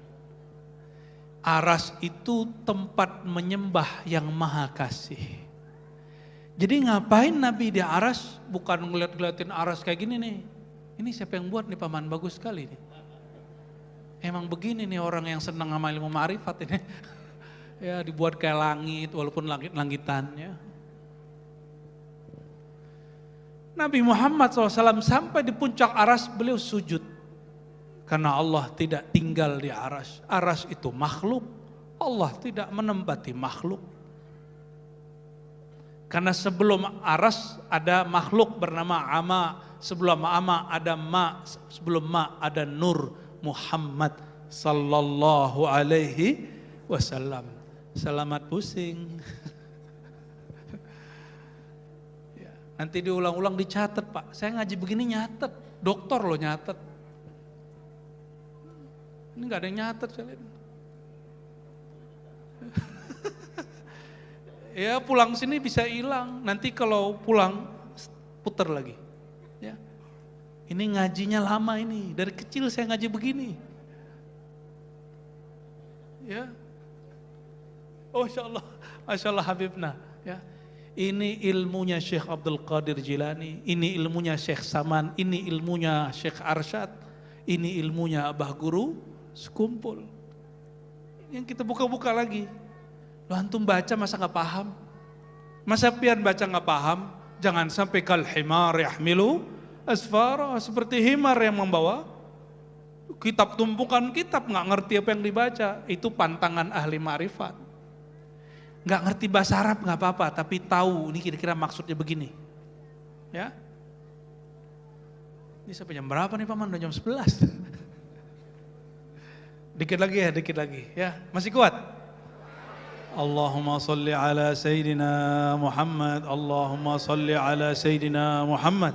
S1: Aras itu tempat menyembah yang maha kasih. Jadi ngapain Nabi di aras? Bukan ngeliat-ngeliatin aras kayak gini nih. Ini siapa yang buat nih paman, bagus sekali nih. Emang begini nih orang yang senang sama ilmu ma'rifat ini. Ya dibuat kayak langit walaupun langit-langitannya. Nabi Muhammad SAW sampai di puncak aras beliau sujud. Karena Allah tidak tinggal di aras. Aras itu makhluk. Allah tidak menempati makhluk. Karena sebelum aras ada makhluk bernama ama. Sebelum ama ada ma. Sebelum ma ada nur Muhammad sallallahu alaihi wasallam. Selamat pusing. Ya, nanti diulang-ulang dicatat Pak. Saya ngaji begini nyatet. Dokter loh nyatet. Ini gak ada yang nyatet saya lihat. Ya pulang sini bisa hilang. Nanti kalau pulang putar lagi. Ya. Ini ngajinya lama ini. Dari kecil saya ngaji begini. Ya. Oh Masya Allah Habibna. Ya. Ini ilmunya Syekh Abdul Qadir Jilani. Ini ilmunya Syekh Saman. Ini ilmunya Syekh Arsyad. Ini ilmunya Abah Guru. Sekumpul. Yang kita buka-buka lagi. Loh antum baca masa gak paham? Masa pian baca gak paham? Jangan sampai kal himar yahmilu asfara. Seperti himar yang membawa kitab, tumpukan kitab, gak ngerti apa yang dibaca. Itu pantangan ahli ma'rifat. Gak ngerti bahasa Arab gak apa-apa, tapi tahu ini kira-kira maksudnya begini. Ya. Ini sampai jam berapa nih paman? Udah jam 11. Dikit lagi ya. Masih kuat? Allahumma salli ala Sayyidina Muhammad. Allahumma salli ala Sayyidina Muhammad.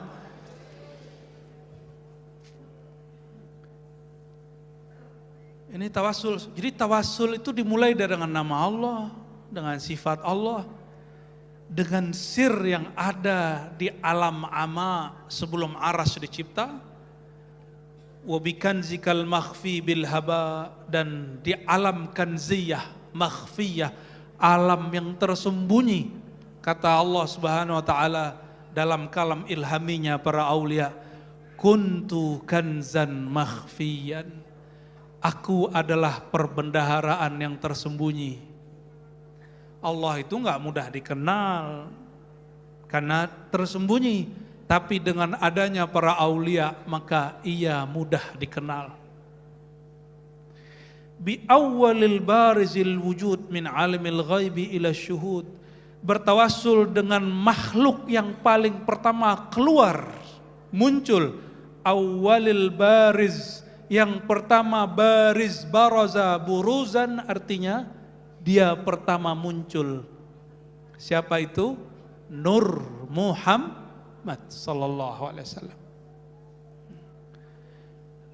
S1: Ini tawassul. Jadi tawassul itu dimulai dengan nama Allah, dengan sifat Allah, dengan sir yang ada di alam ama sebelum aras dicipta. Wabikanzikal makhfi bil haba, dan di alam kanziyah makhfiyah, alam yang tersembunyi. Kata Allah Subhanahu wa taala dalam kalam ilhaminya para aulia, kuntu kanzan makhfiyan. Aku adalah perbendaharaan yang tersembunyi. Allah itu enggak mudah dikenal karena tersembunyi. Tapi dengan adanya para aulia maka ia mudah dikenal. Bi awwalil barizil wujud min alimil ghaibi ila syuhud. Bertawassul dengan makhluk yang paling pertama keluar, muncul. Awwalil bariz, yang pertama bariz, baraza, buruzan artinya dia pertama muncul. Siapa itu? Nur Muhammad sallallahu alaihi wasallam.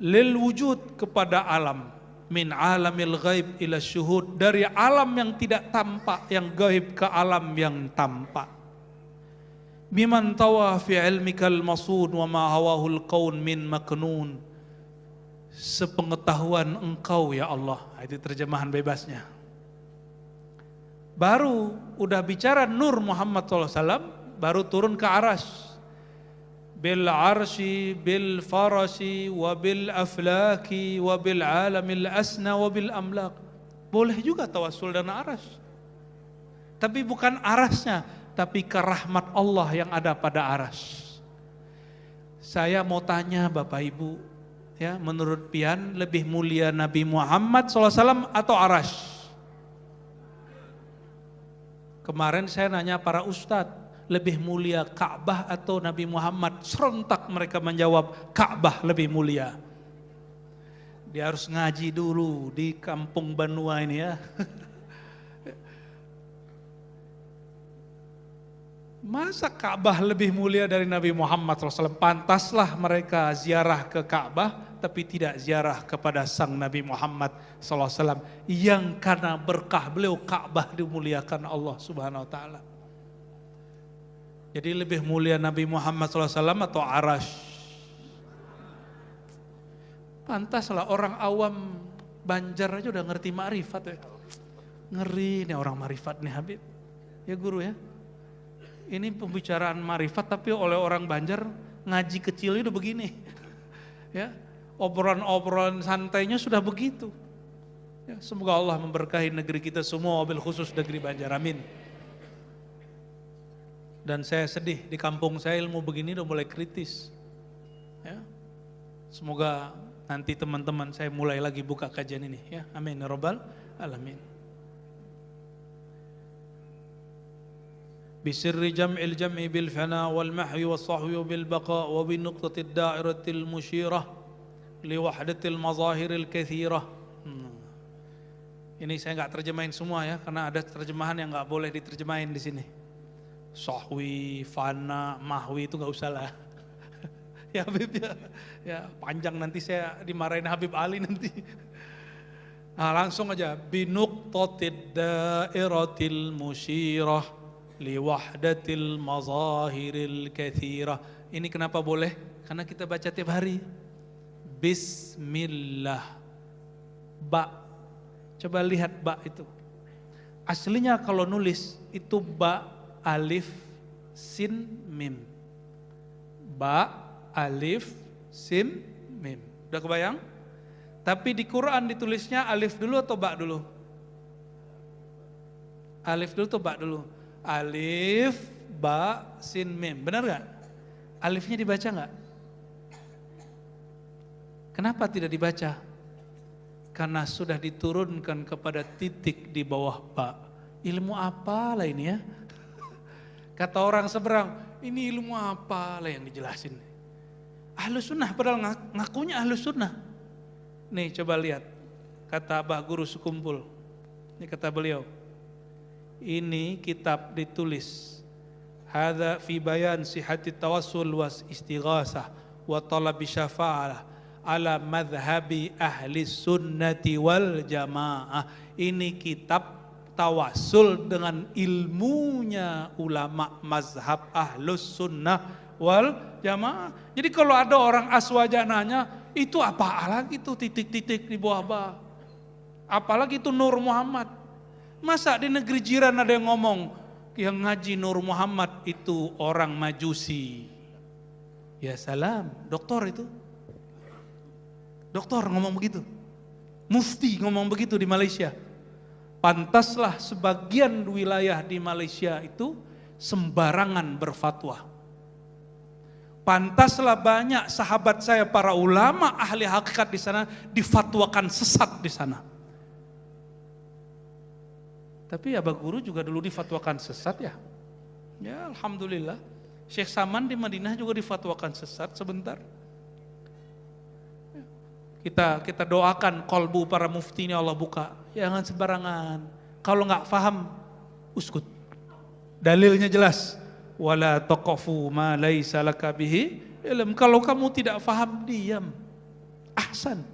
S1: Lil wujud, kepada alam, min alamil ghaib ila syuhud, dari alam yang tidak tampak yang gaib ke alam yang tampak. Biman tawa fi ilmikal masud wa ma hawahul qaun min maknun. Sepengetahuan engkau ya Allah. Itu terjemahan bebasnya. Baru udah bicara Nur Muhammad SAW, baru turun ke aras. Bil arshi, bil farasi, wa bil aflaki, wa bil alamil asna, wa bil amlak. Boleh juga tawassul dan aras. Tapi bukan arasnya, tapi ke rahmat Allah yang ada pada aras. Saya mau tanya Bapak Ibu, ya, menurut pian lebih mulia Nabi Muhammad SAW atau aras? Kemarin saya nanya para ustadz, lebih mulia Ka'bah atau Nabi Muhammad? Serentak mereka menjawab Ka'bah lebih mulia. Dia harus ngaji dulu di kampung Banua ini ya. Masa Ka'bah lebih mulia dari Nabi Muhammad SAW? Pantaslah mereka ziarah ke Ka'bah, tapi tidak ziarah kepada sang Nabi Muhammad SAW. Yang karena berkah beliau Ka'bah dimuliakan Allah Subhanahu Wa Taala. Jadi lebih mulia Nabi Muhammad SAW atau arash? Pantaslah orang awam Banjar aja udah ngerti ma'rifat ya. Ngeri nih orang ma'rifat nih Habib. Ya guru ya. Ini pembicaraan ma'rifat tapi oleh orang Banjar ngaji kecil udah begini. Ya, obrolan-obrolan santainya sudah begitu. Ya, semoga Allah memberkahi negeri kita semua, wabil khusus negeri Banjar. Amin. Dan saya sedih di kampung saya ilmu begini udah mulai kritis. Ya. Semoga nanti teman-teman saya mulai lagi buka kajian ini ya. Amin ya rabbal alamin. Bisirri jam'il jam'i bil fana wal mahwi was sahwi bil baqa wa bi nuqtatid da'iratil musyirah li wahdatil mazahiril katsirah. Ini saya enggak terjemahin semua ya karena ada terjemahan yang enggak boleh diterjemahin di sini. Sahwi, fana, mahwi itu enggak usah lah. Ya Habib ya. Ya, panjang nanti saya dimarahin Habib Ali nanti. Nah, langsung aja bi nuqtatid da'iratil musyirah li wahdatil mazahiril katsirah. Ini kenapa boleh? Karena kita baca tiap hari. Bismillah. Ba. Coba lihat ba itu. Aslinya kalau nulis itu ba, alif, sin, mim. Ba, alif, sin, mim. Udah kebayang? Tapi di Quran ditulisnya alif dulu atau ba dulu? Alif dulu atau ba dulu? Alif, ba, sin, mim. Benar gak? Alifnya dibaca gak? Kenapa tidak dibaca? Karena sudah diturunkan kepada titik di bawah ba. Ilmu apa lah ini ya? Kata orang seberang, ini ilmu apa lah yang dijelasin? Ahlus sunnah, padahal ngakunya ahlus sunnah. Nih coba lihat, kata Abah Guru Sekumpul. Ini kata beliau. Ini kitab ditulis hadza fi bayan sihhati tawassul was istighasah wa talabi syafa'ah ala madhhabi ahli sunnati wal jamaah. Ini kitab tawassul dengan ilmunya ulama mazhab ahlus sunnah wal jamaah. Jadi kalau ada orang aswaja nanya, itu apa lagi itu titik-titik di bawah ba? Apalagi itu Nur Muhammad. Masa di negeri jiran ada yang ngomong, yang ngaji Nur Muhammad itu orang Majusi. Ya salam, doktor itu. Doktor ngomong begitu. Mufti ngomong begitu di Malaysia. Pantaslah sebagian wilayah di Malaysia itu sembarangan berfatwa. Pantaslah banyak sahabat saya para ulama ahli hakikat di sana difatwakan sesat di sana. Tapi Abah Guru juga dulu difatwakan sesat ya. Ya alhamdulillah. Syekh Saman di Madinah juga difatwakan sesat sebentar. Kita doakan kolbu para mufti ini Allah buka. Jangan sembarangan. Kalau nggak paham, uskut. Dalilnya jelas. Wala taqafu ma laisa laka bihi ilm. Kalau kamu tidak paham, diam. Ahsan.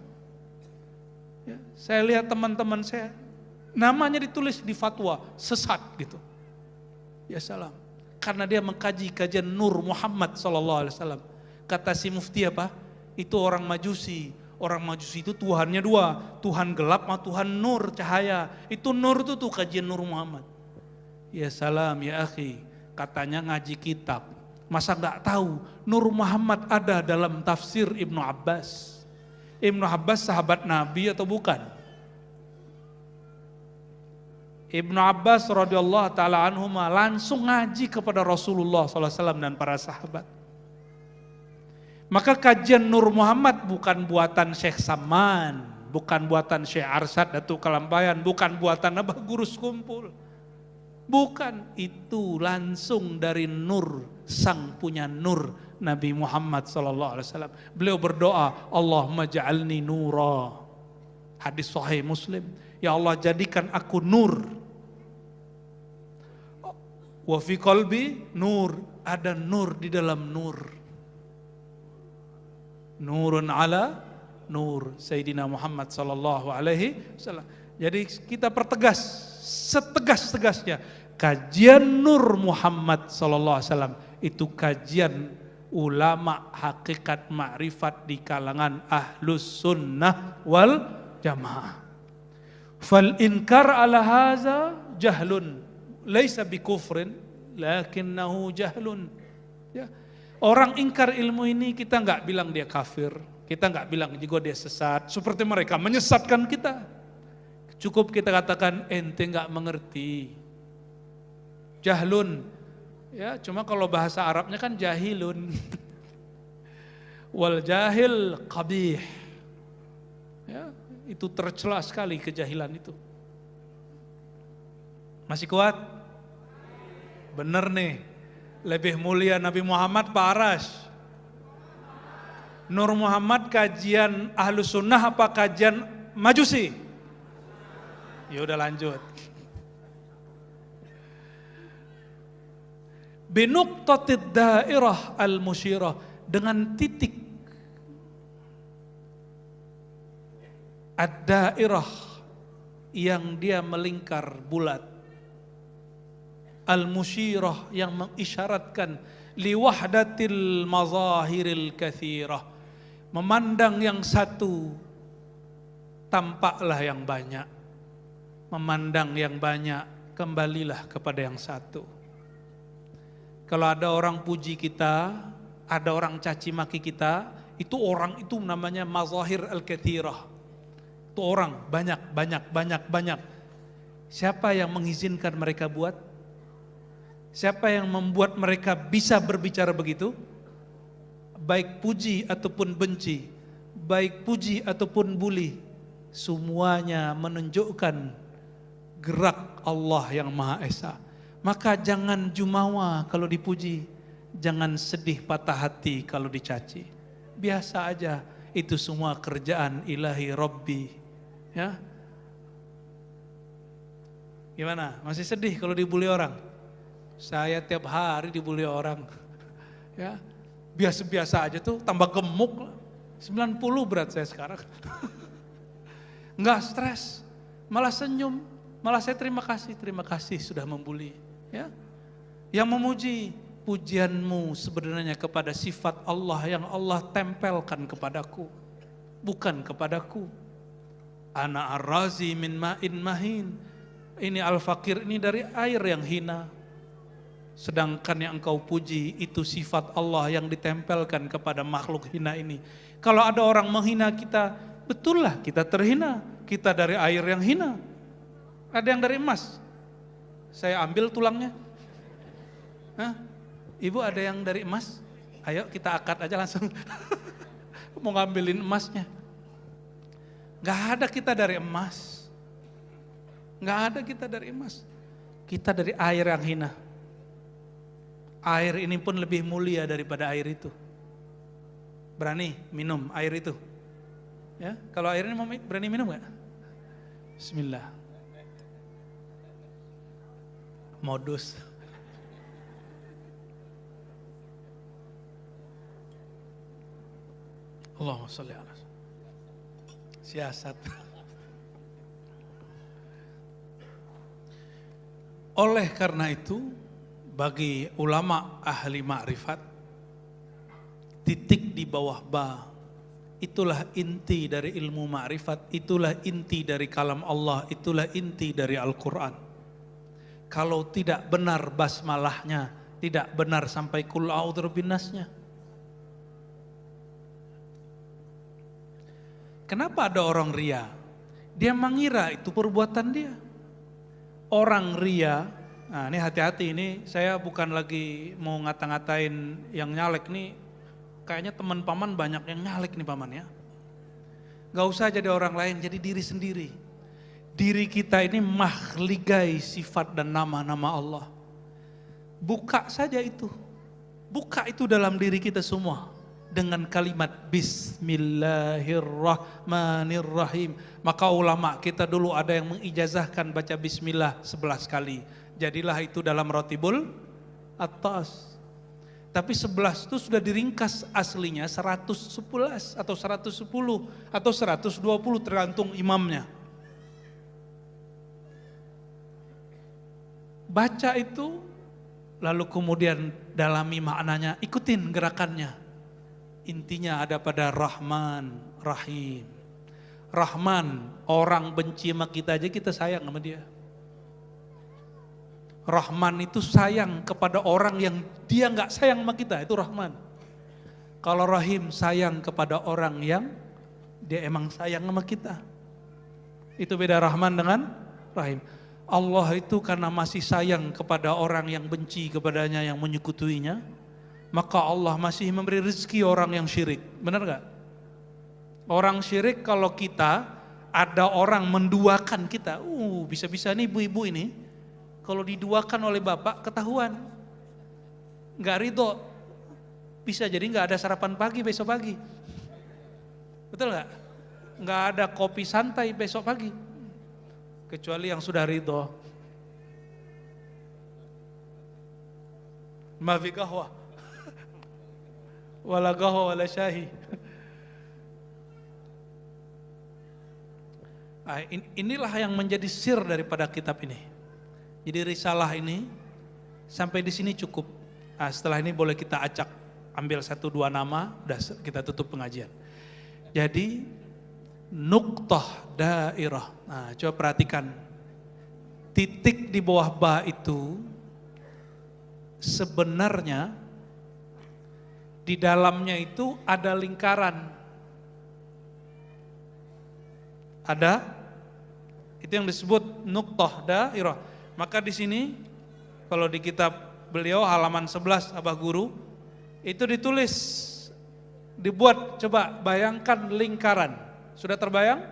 S1: Ya, saya lihat teman-teman saya, namanya ditulis di fatwa, sesat gitu. Ya salam. Karena dia mengkaji kajian Nur Muhammad SAW. Kata si mufti apa? Itu orang Majusi. Orang Majusi itu Tuhannya dua. Tuhan gelap sama Tuhan nur, cahaya. Itu nur itu tuh kajian Nur Muhammad. Ya salam ya akhi. Katanya ngaji kitab. Masa gak tahu Nur Muhammad ada dalam tafsir Ibnu Abbas. Ibnu Abbas sahabat Nabi atau bukan? Ibnu Abbas radhiyallahu taala anhuma langsung ngaji kepada Rasulullah SAW dan para sahabat. Maka kajian Nur Muhammad bukan buatan Syekh Saman, bukan buatan Syekh Arsad Datuk Kalampayan, bukan buatan Abah Guru Sekumpul. Bukan, itu langsung dari Nur, sang punya Nur Nabi Muhammad SAW. Beliau berdoa, Allahumma ja'alni nura. Hadis sahih Muslim. Ya Allah jadikan aku nur. Wa fi qalbi nur, ada nur di dalam nur. Nurun ala nur Sayyidina Muhammad sallallahu alaihi wasallam. Jadi kita pertegas setegas-tegasnya kajian Nur Muhammad sallallahu alaihi wasallam itu kajian ulama hakikat ma'rifat di kalangan ahlus sunnah wal berjamaah. Fal inkar ala haza jahlun, laisa bikufrin, lakinnahu jahlun. Ya. Orang ingkar ilmu ini kita nggak bilang dia kafir, kita nggak bilang juga dia sesat, seperti mereka menyesatkan kita. Cukup kita katakan ente nggak mengerti, jahlun. Ya, cuma kalau bahasa Arabnya kan jahilun. Wal jahil qabih. Ya, itu tercela sekali kejahilan itu. Masih kuat? Bener nih. Lebih mulia Nabi Muhammad Pak Aras? Nur Muhammad kajian Ahlus Sunnah apa kajian Majusi? Ya udah lanjut. Binuqtatid dairah al-musyirah, dengan titik ad-dairah yang dia melingkar bulat, al-musyirah yang mengisyaratkan liwahdatil mazahiril katsirah, memandang yang satu tampaklah yang banyak, memandang yang banyak kembalilah kepada yang satu. Kalau ada orang puji kita, ada orang caci maki kita, itu orang itu namanya mazahir al-katsirah. Itu orang banyak. Siapa yang mengizinkan mereka buat? Siapa yang membuat mereka bisa berbicara begitu? Baik puji ataupun benci, baik puji ataupun bully, semuanya menunjukkan gerak Allah yang Maha Esa. Maka jangan jumawa kalau dipuji, jangan sedih patah hati kalau dicaci. Biasa aja, itu semua kerjaan ilahi Rabbi. Ya. Gimana? Masih sedih kalau dibully orang? Saya tiap hari dibully orang. Ya. Biasa-biasa aja tuh, tambah gemuk. 90 berat saya sekarang. Enggak stres, malah senyum, malah saya terima kasih sudah membuli. Ya. Yang memuji, pujianmu sebenarnya kepada sifat Allah yang Allah tempelkan kepadaku, bukan kepadaku. Ana ar-razi min ma'in mahin. Ini al-fakir, ini dari air yang hina. Sedangkan yang engkau puji itu sifat Allah yang ditempelkan kepada makhluk hina ini. Kalau ada orang menghina kita, betul lah kita terhina. Kita dari air yang hina. Ada yang dari emas. Saya ambil tulangnya. Hah? Ibu ada yang dari emas? Ayo kita akad aja langsung. Mau ngambilin emasnya. Gak ada kita dari emas. Gak ada kita dari emas. Kita dari air yang hina. Air ini pun lebih mulia daripada air itu. Berani minum air itu? Ya, kalau air ini mau berani minum gak? Bismillah. Modus. Allahumma sholli ala siasat. Oleh karena itu, bagi ulama ahli ma'rifat, titik di bawah ba, itulah inti dari ilmu ma'rifat, itulah inti dari kalam Allah, itulah inti dari Al-Quran. Kalau tidak benar basmalahnya, tidak benar sampai kul a'udzu binnasnya. Kenapa ada orang ria? Dia mengira itu perbuatan dia. Orang ria, nah ini hati-hati, ini saya bukan lagi mau ngata-ngatain yang nyalek nih. Kayaknya teman paman banyak yang nyalek nih paman ya. Gak usah jadi orang lain, jadi diri sendiri. Diri kita ini mahligai sifat dan nama-nama Allah. Buka saja itu. Buka itu dalam diri kita semua. Dengan kalimat Bismillahirrahmanirrahim. Maka ulama kita dulu ada yang mengijazahkan baca Bismillah 11 kali. Jadilah itu dalam Rotibul Atas. Tapi 11 itu sudah diringkas aslinya 111 atau 110 atau 120 tergantung imamnya. Baca itu, lalu kemudian dalami maknanya, ikutin gerakannya. Intinya ada pada Rahman, Rahim. Rahman, orang benci sama kita aja kita sayang sama dia. Rahman itu sayang kepada orang yang dia nggak sayang sama kita, itu Rahman. Kalau Rahim sayang kepada orang yang dia emang sayang sama kita. Itu beda Rahman dengan Rahim. Allah itu karena masih sayang kepada orang yang benci kepadanya, yang menyekutuinya, maka Allah masih memberi rezeki orang yang syirik. Benar gak? Orang syirik kalau kita ada orang menduakan kita, bisa-bisa nih ibu-ibu ini kalau diduakan oleh bapak ketahuan, nggak ridho, bisa jadi nggak ada sarapan pagi besok pagi, betul nggak? Nggak ada kopi santai besok pagi, kecuali yang sudah ridho. Ma fi qahwa wala qahwa wala syahi. Inilah yang menjadi sir daripada kitab ini. Jadi risalah ini sampai di sini cukup. Setelah ini boleh kita acak, ambil 1-2 nama, udah kita tutup pengajian. Jadi nuqtah dairah. Nah, coba perhatikan. Titik di bawah ba itu sebenarnya di dalamnya itu ada lingkaran. Ada, itu yang disebut nuqtah dairah. Maka di sini kalau di kitab beliau halaman 11 Abah Guru itu ditulis, dibuat, coba bayangkan lingkaran. Sudah terbayang?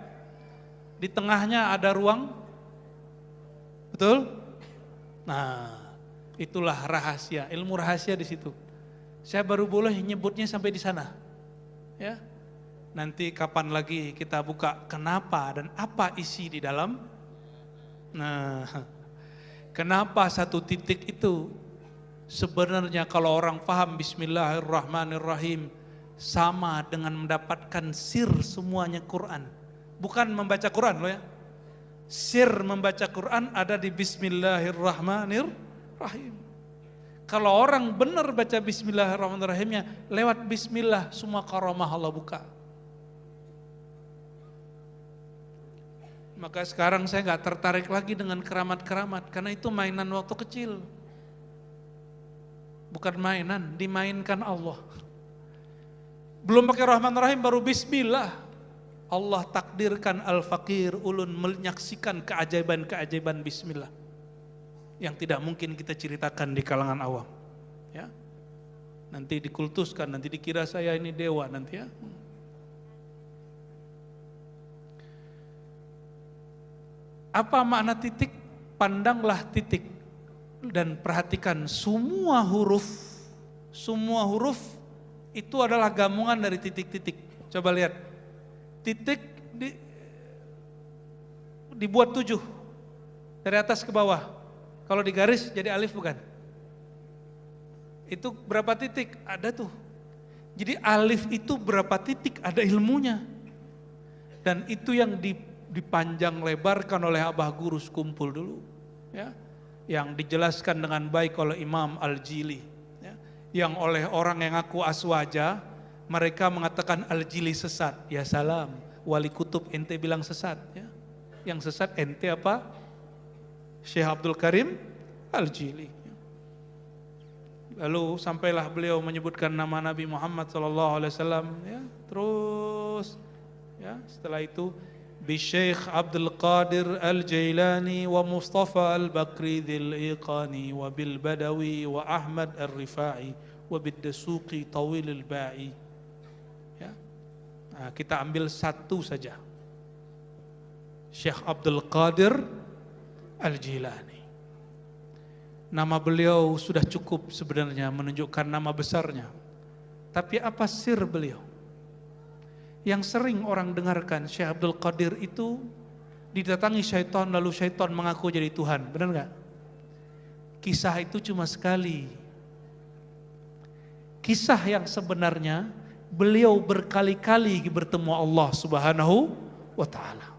S1: Di tengahnya ada ruang. Betul? Nah, itulah rahasia, ilmu rahasia di situ. Saya baru boleh nyebutnya sampai di sana. Ya. Nanti kapan lagi kita buka kenapa dan apa isi di dalam. Nah, kenapa satu titik itu sebenarnya kalau orang paham Bismillahirrahmanirrahim sama dengan mendapatkan sir semuanya Quran. Bukan membaca Quran loh ya. Sir membaca Quran ada di Bismillahirrahmanirrahim. Kalau orang benar baca Bismillahirrahmanirrahimnya, lewat Bismillah semua karamah Allah buka. Maka sekarang saya nggak tertarik lagi dengan keramat-keramat, karena itu mainan waktu kecil. Bukan mainan, dimainkan Allah. Belum pakai Rahman-Rahim baru Bismillah. Allah takdirkan al-faqir ulun menyaksikan keajaiban-keajaiban Bismillah. Yang tidak mungkin kita ceritakan di kalangan awam. Ya. Nanti dikultuskan, nanti dikira saya ini dewa nanti ya. Apa makna titik? Pandanglah titik dan perhatikan semua huruf itu adalah gabungan dari titik-titik. Coba lihat, titik dibuat 7 dari atas ke bawah. Kalau digaris jadi alif bukan? Itu berapa titik? Ada tuh. Jadi alif itu berapa titik? Ada ilmunya. Dan itu yang dipanjang lebarkan oleh Abah Guru kumpul dulu, ya, yang dijelaskan dengan baik oleh Imam Al-Jili, ya, yang oleh orang yang ngaku aswaja, mereka mengatakan Al-Jili sesat. Ya salam, wali kutub ente bilang sesat, ya. Yang sesat ente apa? Syekh Abdul Karim Al-Jili. Lalu sampailah beliau menyebutkan nama Nabi Muhammad SAW, ya, terus, ya, setelah itu Syekh Abdul Qadir Al-Jailani wa Mustafa Al-Bakri Dzil Iqani wa bil Badawi wa Ahmad Ar-Rifai wa bid Dasuqi Tawil Al-Ba'i. Ya. Nah, kita ambil satu saja. Syekh Abdul Qadir Al-Jailani. Nama beliau sudah cukup sebenarnya menunjukkan nama besarnya. Tapi apa sir beliau? Yang sering orang dengarkan, Syekh Abdul Qadir itu didatangi syaitan lalu syaitan mengaku jadi Tuhan. Benar nggak? Kisah itu cuma sekali. Kisah yang sebenarnya beliau berkali-kali bertemu Allah Subhanahu wa Ta'ala.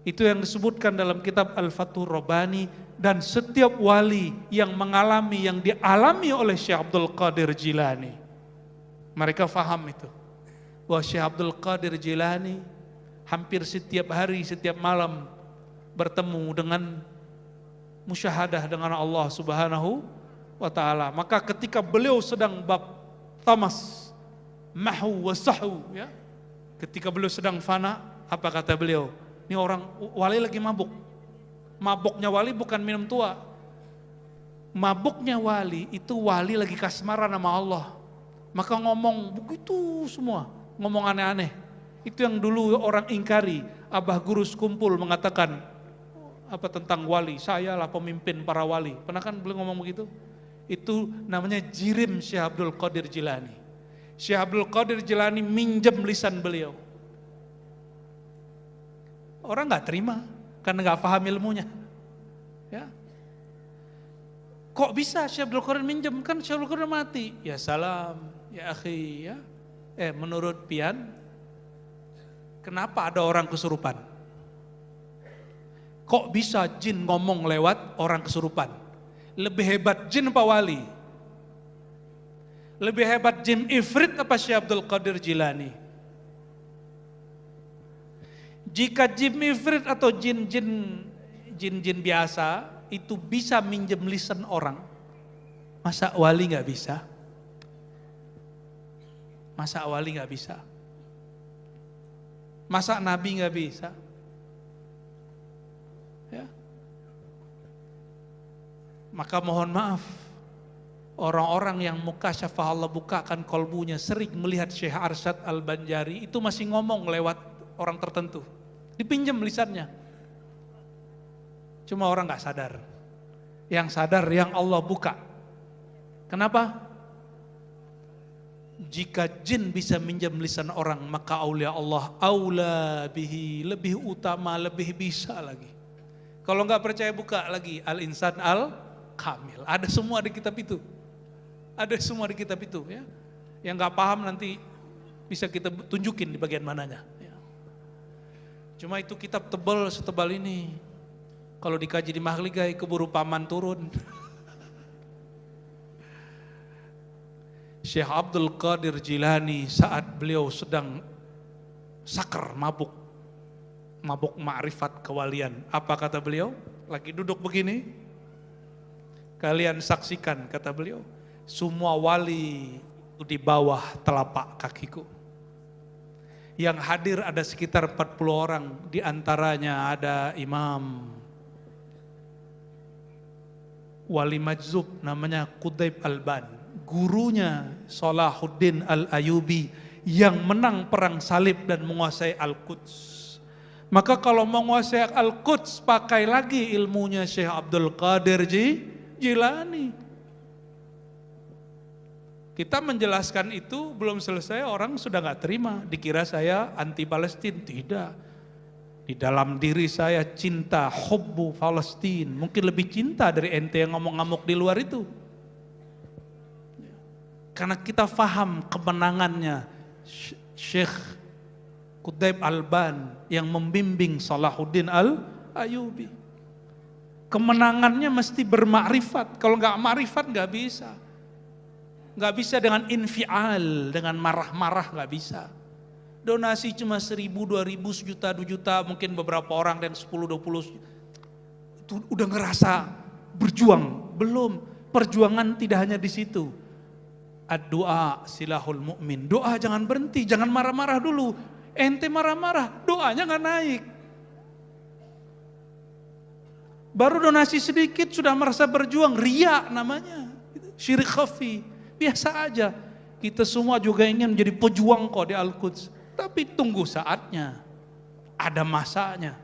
S1: Itu yang disebutkan dalam kitab Al-Fathur Rabbani, dan setiap wali yang mengalami yang dialami oleh Syekh Abdul Qadir Jilani, mereka faham itu. Bahwa Syekh Abdul Qadir Jilani hampir setiap hari, setiap malam bertemu dengan musyahadah dengan Allah Subhanahu wa ta'ala. Maka ketika beliau sedang bab tamas, mahu wa sahu, ya, ketika beliau sedang fana, apa kata beliau? Ini orang wali lagi mabuk. Mabuknya wali bukan minum tua. Mabuknya wali itu wali lagi kasmaran sama Allah. Maka ngomong begitu semua, ngomong aneh-aneh. Itu yang dulu orang ingkari. Abah Guru Sekumpul mengatakan apa tentang wali, saya lah pemimpin para wali. Pernah kan beliau ngomong begitu? Itu namanya jirim Syekh Abdul Qadir Jilani. Syekh Abdul Qadir Jilani minjem lisan beliau. Orang nggak terima karena nggak paham ilmunya. Ya. Kok bisa Syekh Abdul Qadir minjem? Kan Syekh Abdul Qadir mati. Ya salam, ya akhi, ya. Menurut Pian, kenapa ada orang kesurupan? Kok bisa jin ngomong lewat orang kesurupan? Lebih hebat jin apa wali? Lebih hebat jin ifrit apa Syekh Abdul Qadir Jilani? Jika jin ifrit atau jin biasa itu bisa minjem lisan orang, masa wali nggak bisa? Masa wali nggak bisa? Masa nabi nggak bisa? Ya. Maka mohon maaf, orang-orang yang mukasyafah Allah bukakan kolbunya sering melihat Syekh Arsyad Al-Banjari itu masih ngomong lewat orang tertentu. Dipinjam lisannya. Cuma orang gak sadar. Yang sadar yang Allah buka. Kenapa? Jika jin bisa minjam lisan orang, maka aulia Allah aula bihi, lebih utama, lebih bisa lagi. Kalau gak percaya buka lagi Al-Insan Al-Kamil. Ada semua di kitab itu. Ada semua di kitab itu, ya. Yang nggak paham nanti bisa kita tunjukin di bagian mananya. Ya. Cuma itu kitab tebal setebal ini. Kalau dikaji di Mahligai keburu paman turun. Syekh Abdul Qadir Jilani saat beliau sedang sakar mabuk ma'rifat kewalian. Apa kata beliau? Lagi duduk begini. Kalian saksikan, kata beliau. Semua wali itu di bawah telapak kakiku. Yang hadir ada sekitar 40 orang. Di antaranya ada Imam Wali Majzub namanya Qudaib Alban. Gurunya Salahuddin Al-Ayubi yang menang perang salib dan menguasai Al-Quds. Maka kalau menguasai Al-Quds pakai lagi ilmunya Syekh Abdul Qadir Jilani. Kita menjelaskan itu belum selesai, orang sudah gak terima. Dikira saya anti Palestina. Tidak. Di dalam diri saya cinta, hubbu Palestina. Mungkin lebih cinta dari ente yang ngomong-ngamuk di luar itu. Karena kita faham kemenangannya Syekh Qudaib Alban yang membimbing Salahuddin Al-Ayubi. Kemenangannya mesti bermakrifat. Kalau gak makrifat gak bisa. Gak bisa dengan infial, dengan marah-marah gak bisa. Donasi cuma 1.000, 2.000, sejuta, 2 juta, mungkin beberapa orang dan 10, 20. Itu udah ngerasa berjuang. Belum, perjuangan tidak hanya di situ. Ad-doa silahul mu'min. Doa jangan berhenti, jangan marah-marah dulu. Ente marah-marah, doanya gak naik. Baru donasi sedikit sudah merasa berjuang, riya namanya. Syirik khafi. Biasa aja, kita semua juga ingin menjadi pejuang kok di Al-Quds. Tapi tunggu saatnya, ada masanya.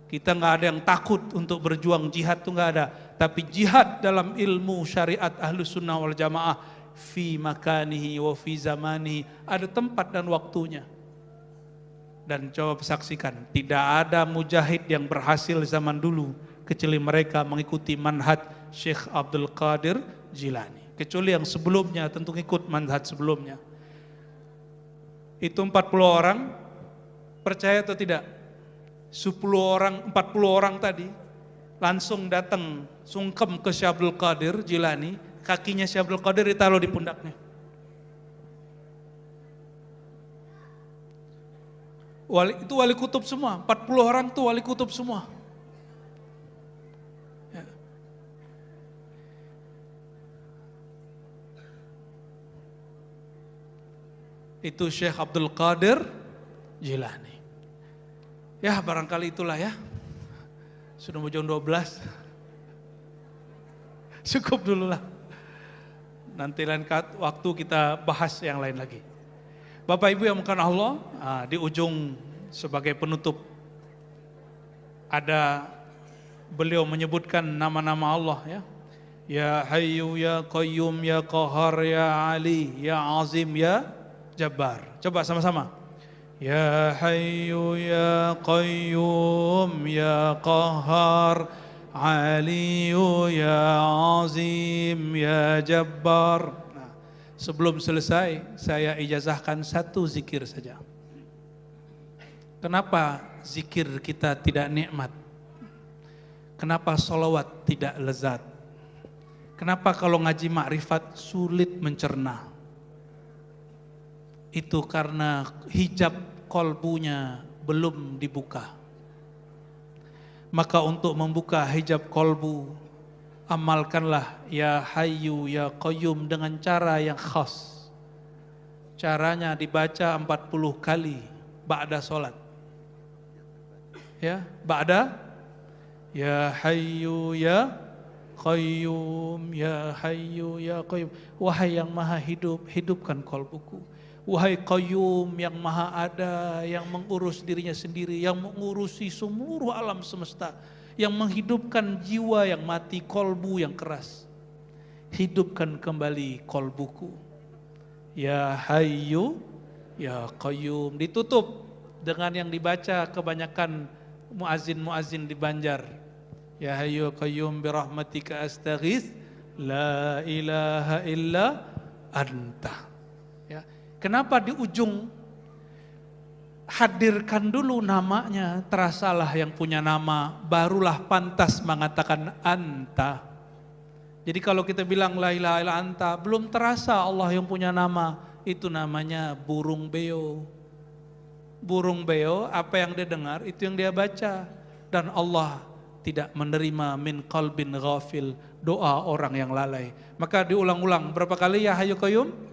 S1: Kita nggak ada yang takut untuk berjuang, jihad tuh nggak ada. Tapi jihad dalam ilmu syariat Ahlus Sunnah wal Jamaah, fi makanihi wa fi zamanihi, ada tempat dan waktunya. Dan coba saksikan, tidak ada mujahid yang berhasil zaman dulu, kecuali mereka mengikuti manhaj Syekh Abdul Qadir Jilani. Kecuali yang sebelumnya tentu ikut manhaj sebelumnya. Itu 40 orang, percaya atau tidak? 10 orang, 40 orang tadi langsung datang sungkem ke Syekh Abdul Qadir Jilani, kakinya Syekh Abdul Qadir ditaruh di pundaknya. Itu wali kutub semua, 40 orang itu wali kutub semua. Ya. Itu Syekh Abdul Qadir Jilani. Ya barangkali itulah ya. Sudah mau jam 12. Cukup dulu lah. Nanti lain waktu kita bahas yang lain lagi. Bapak Ibu yang dimuliakan Allah, di ujung sebagai penutup ada beliau menyebutkan nama-nama Allah ya. Ya Hayyu ya Qayyum ya Qahar ya Ali ya Azim ya Jabbar. Coba sama-sama. Ya Hayyu ya Qayyum ya Qahar Aliyu ya Azim ya Jabbar. Sebelum selesai, saya ijazahkan satu zikir saja. Kenapa zikir kita tidak nikmat? Kenapa sholawat tidak lezat? Kenapa kalau ngaji makrifat sulit mencerna? Itu karena hijab kolbunya belum dibuka. Maka untuk membuka hijab kolbu, amalkanlah ya Hayyu ya Qayyum dengan cara yang khas. Caranya dibaca 40 kali ba'da sholat. Ya, ba'da ya Hayyu ya Qayyum ya Hayyu ya Qayyum. Wahai yang maha hidup, hidupkan kolbuku. Wahai Qayyum yang maha ada, yang mengurus dirinya sendiri, yang mengurusi seluruh alam semesta, yang menghidupkan jiwa yang mati, kolbu yang keras. Hidupkan kembali kolbuku. Ya Hayyu, ya Qayyum. Ditutup dengan yang dibaca kebanyakan muazin-muazin di Banjar. Ya Hayyu Qayyum birahmatika astaghits, la ilaha illa anta. Ya. Kenapa di ujung hadirkan dulu namanya, terasalah yang punya nama, barulah pantas mengatakan anta. Jadi kalau kita bilang la ilaha illa anta, belum terasa Allah yang punya nama, itu namanya burung beo. Burung beo, apa yang dia dengar, itu yang dia baca. Dan Allah tidak menerima min qalbin ghafil, doa orang yang lalai. Maka diulang-ulang, berapa kali ya Hayyu Qayyum?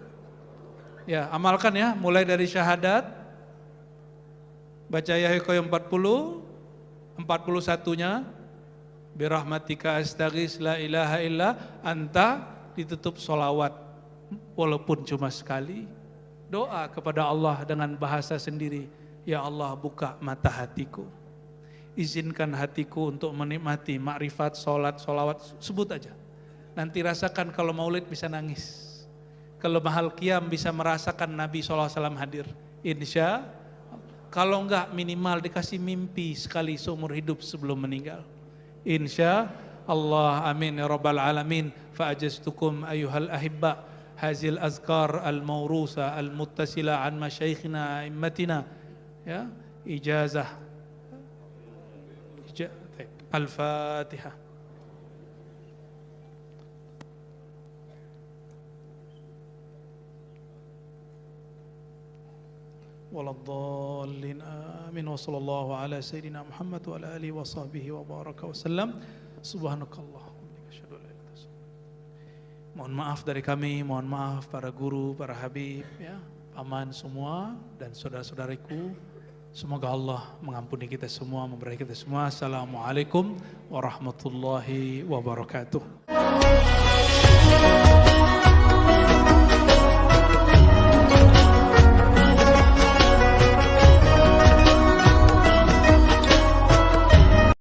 S1: Ya, amalkan ya, mulai dari syahadat. Baca ya Hayyu Qayyum 40, 41-nya birahmatika astaghits la ilaha illa anta, ditutup sholawat walaupun cuma sekali. Doa kepada Allah dengan bahasa sendiri, ya Allah buka mata hatiku, izinkan hatiku untuk menikmati makrifat, sholat, sholawat, sebut aja. Nanti rasakan kalau maulid bisa nangis, kalau mahal qiyam bisa merasakan Nabi SAW hadir, insya. Kalau enggak minimal dikasih mimpi sekali seumur hidup sebelum meninggal. Insya Allah, amin ya rabbal alamin. Fa'ajaztukum ayuhal ahibba hazil azkar al-mawrusa al-muttasila an masyaikhina immatina. Ya, ijazah. Al-Fatihah. Waladhdallin, amin. Wa sallallahu ala sayyidina Muhammad wa ala alihi wa sahbihi wa baraka wa sallam. Subhanakallah. Mohon maaf dari kami, mohon maaf para guru, para habib, ya, paman semua dan saudara-saudariku. Semoga Allah mengampuni kita semua, memberkahi kita semua. Assalamualaikum warahmatullahi wabarakatuh.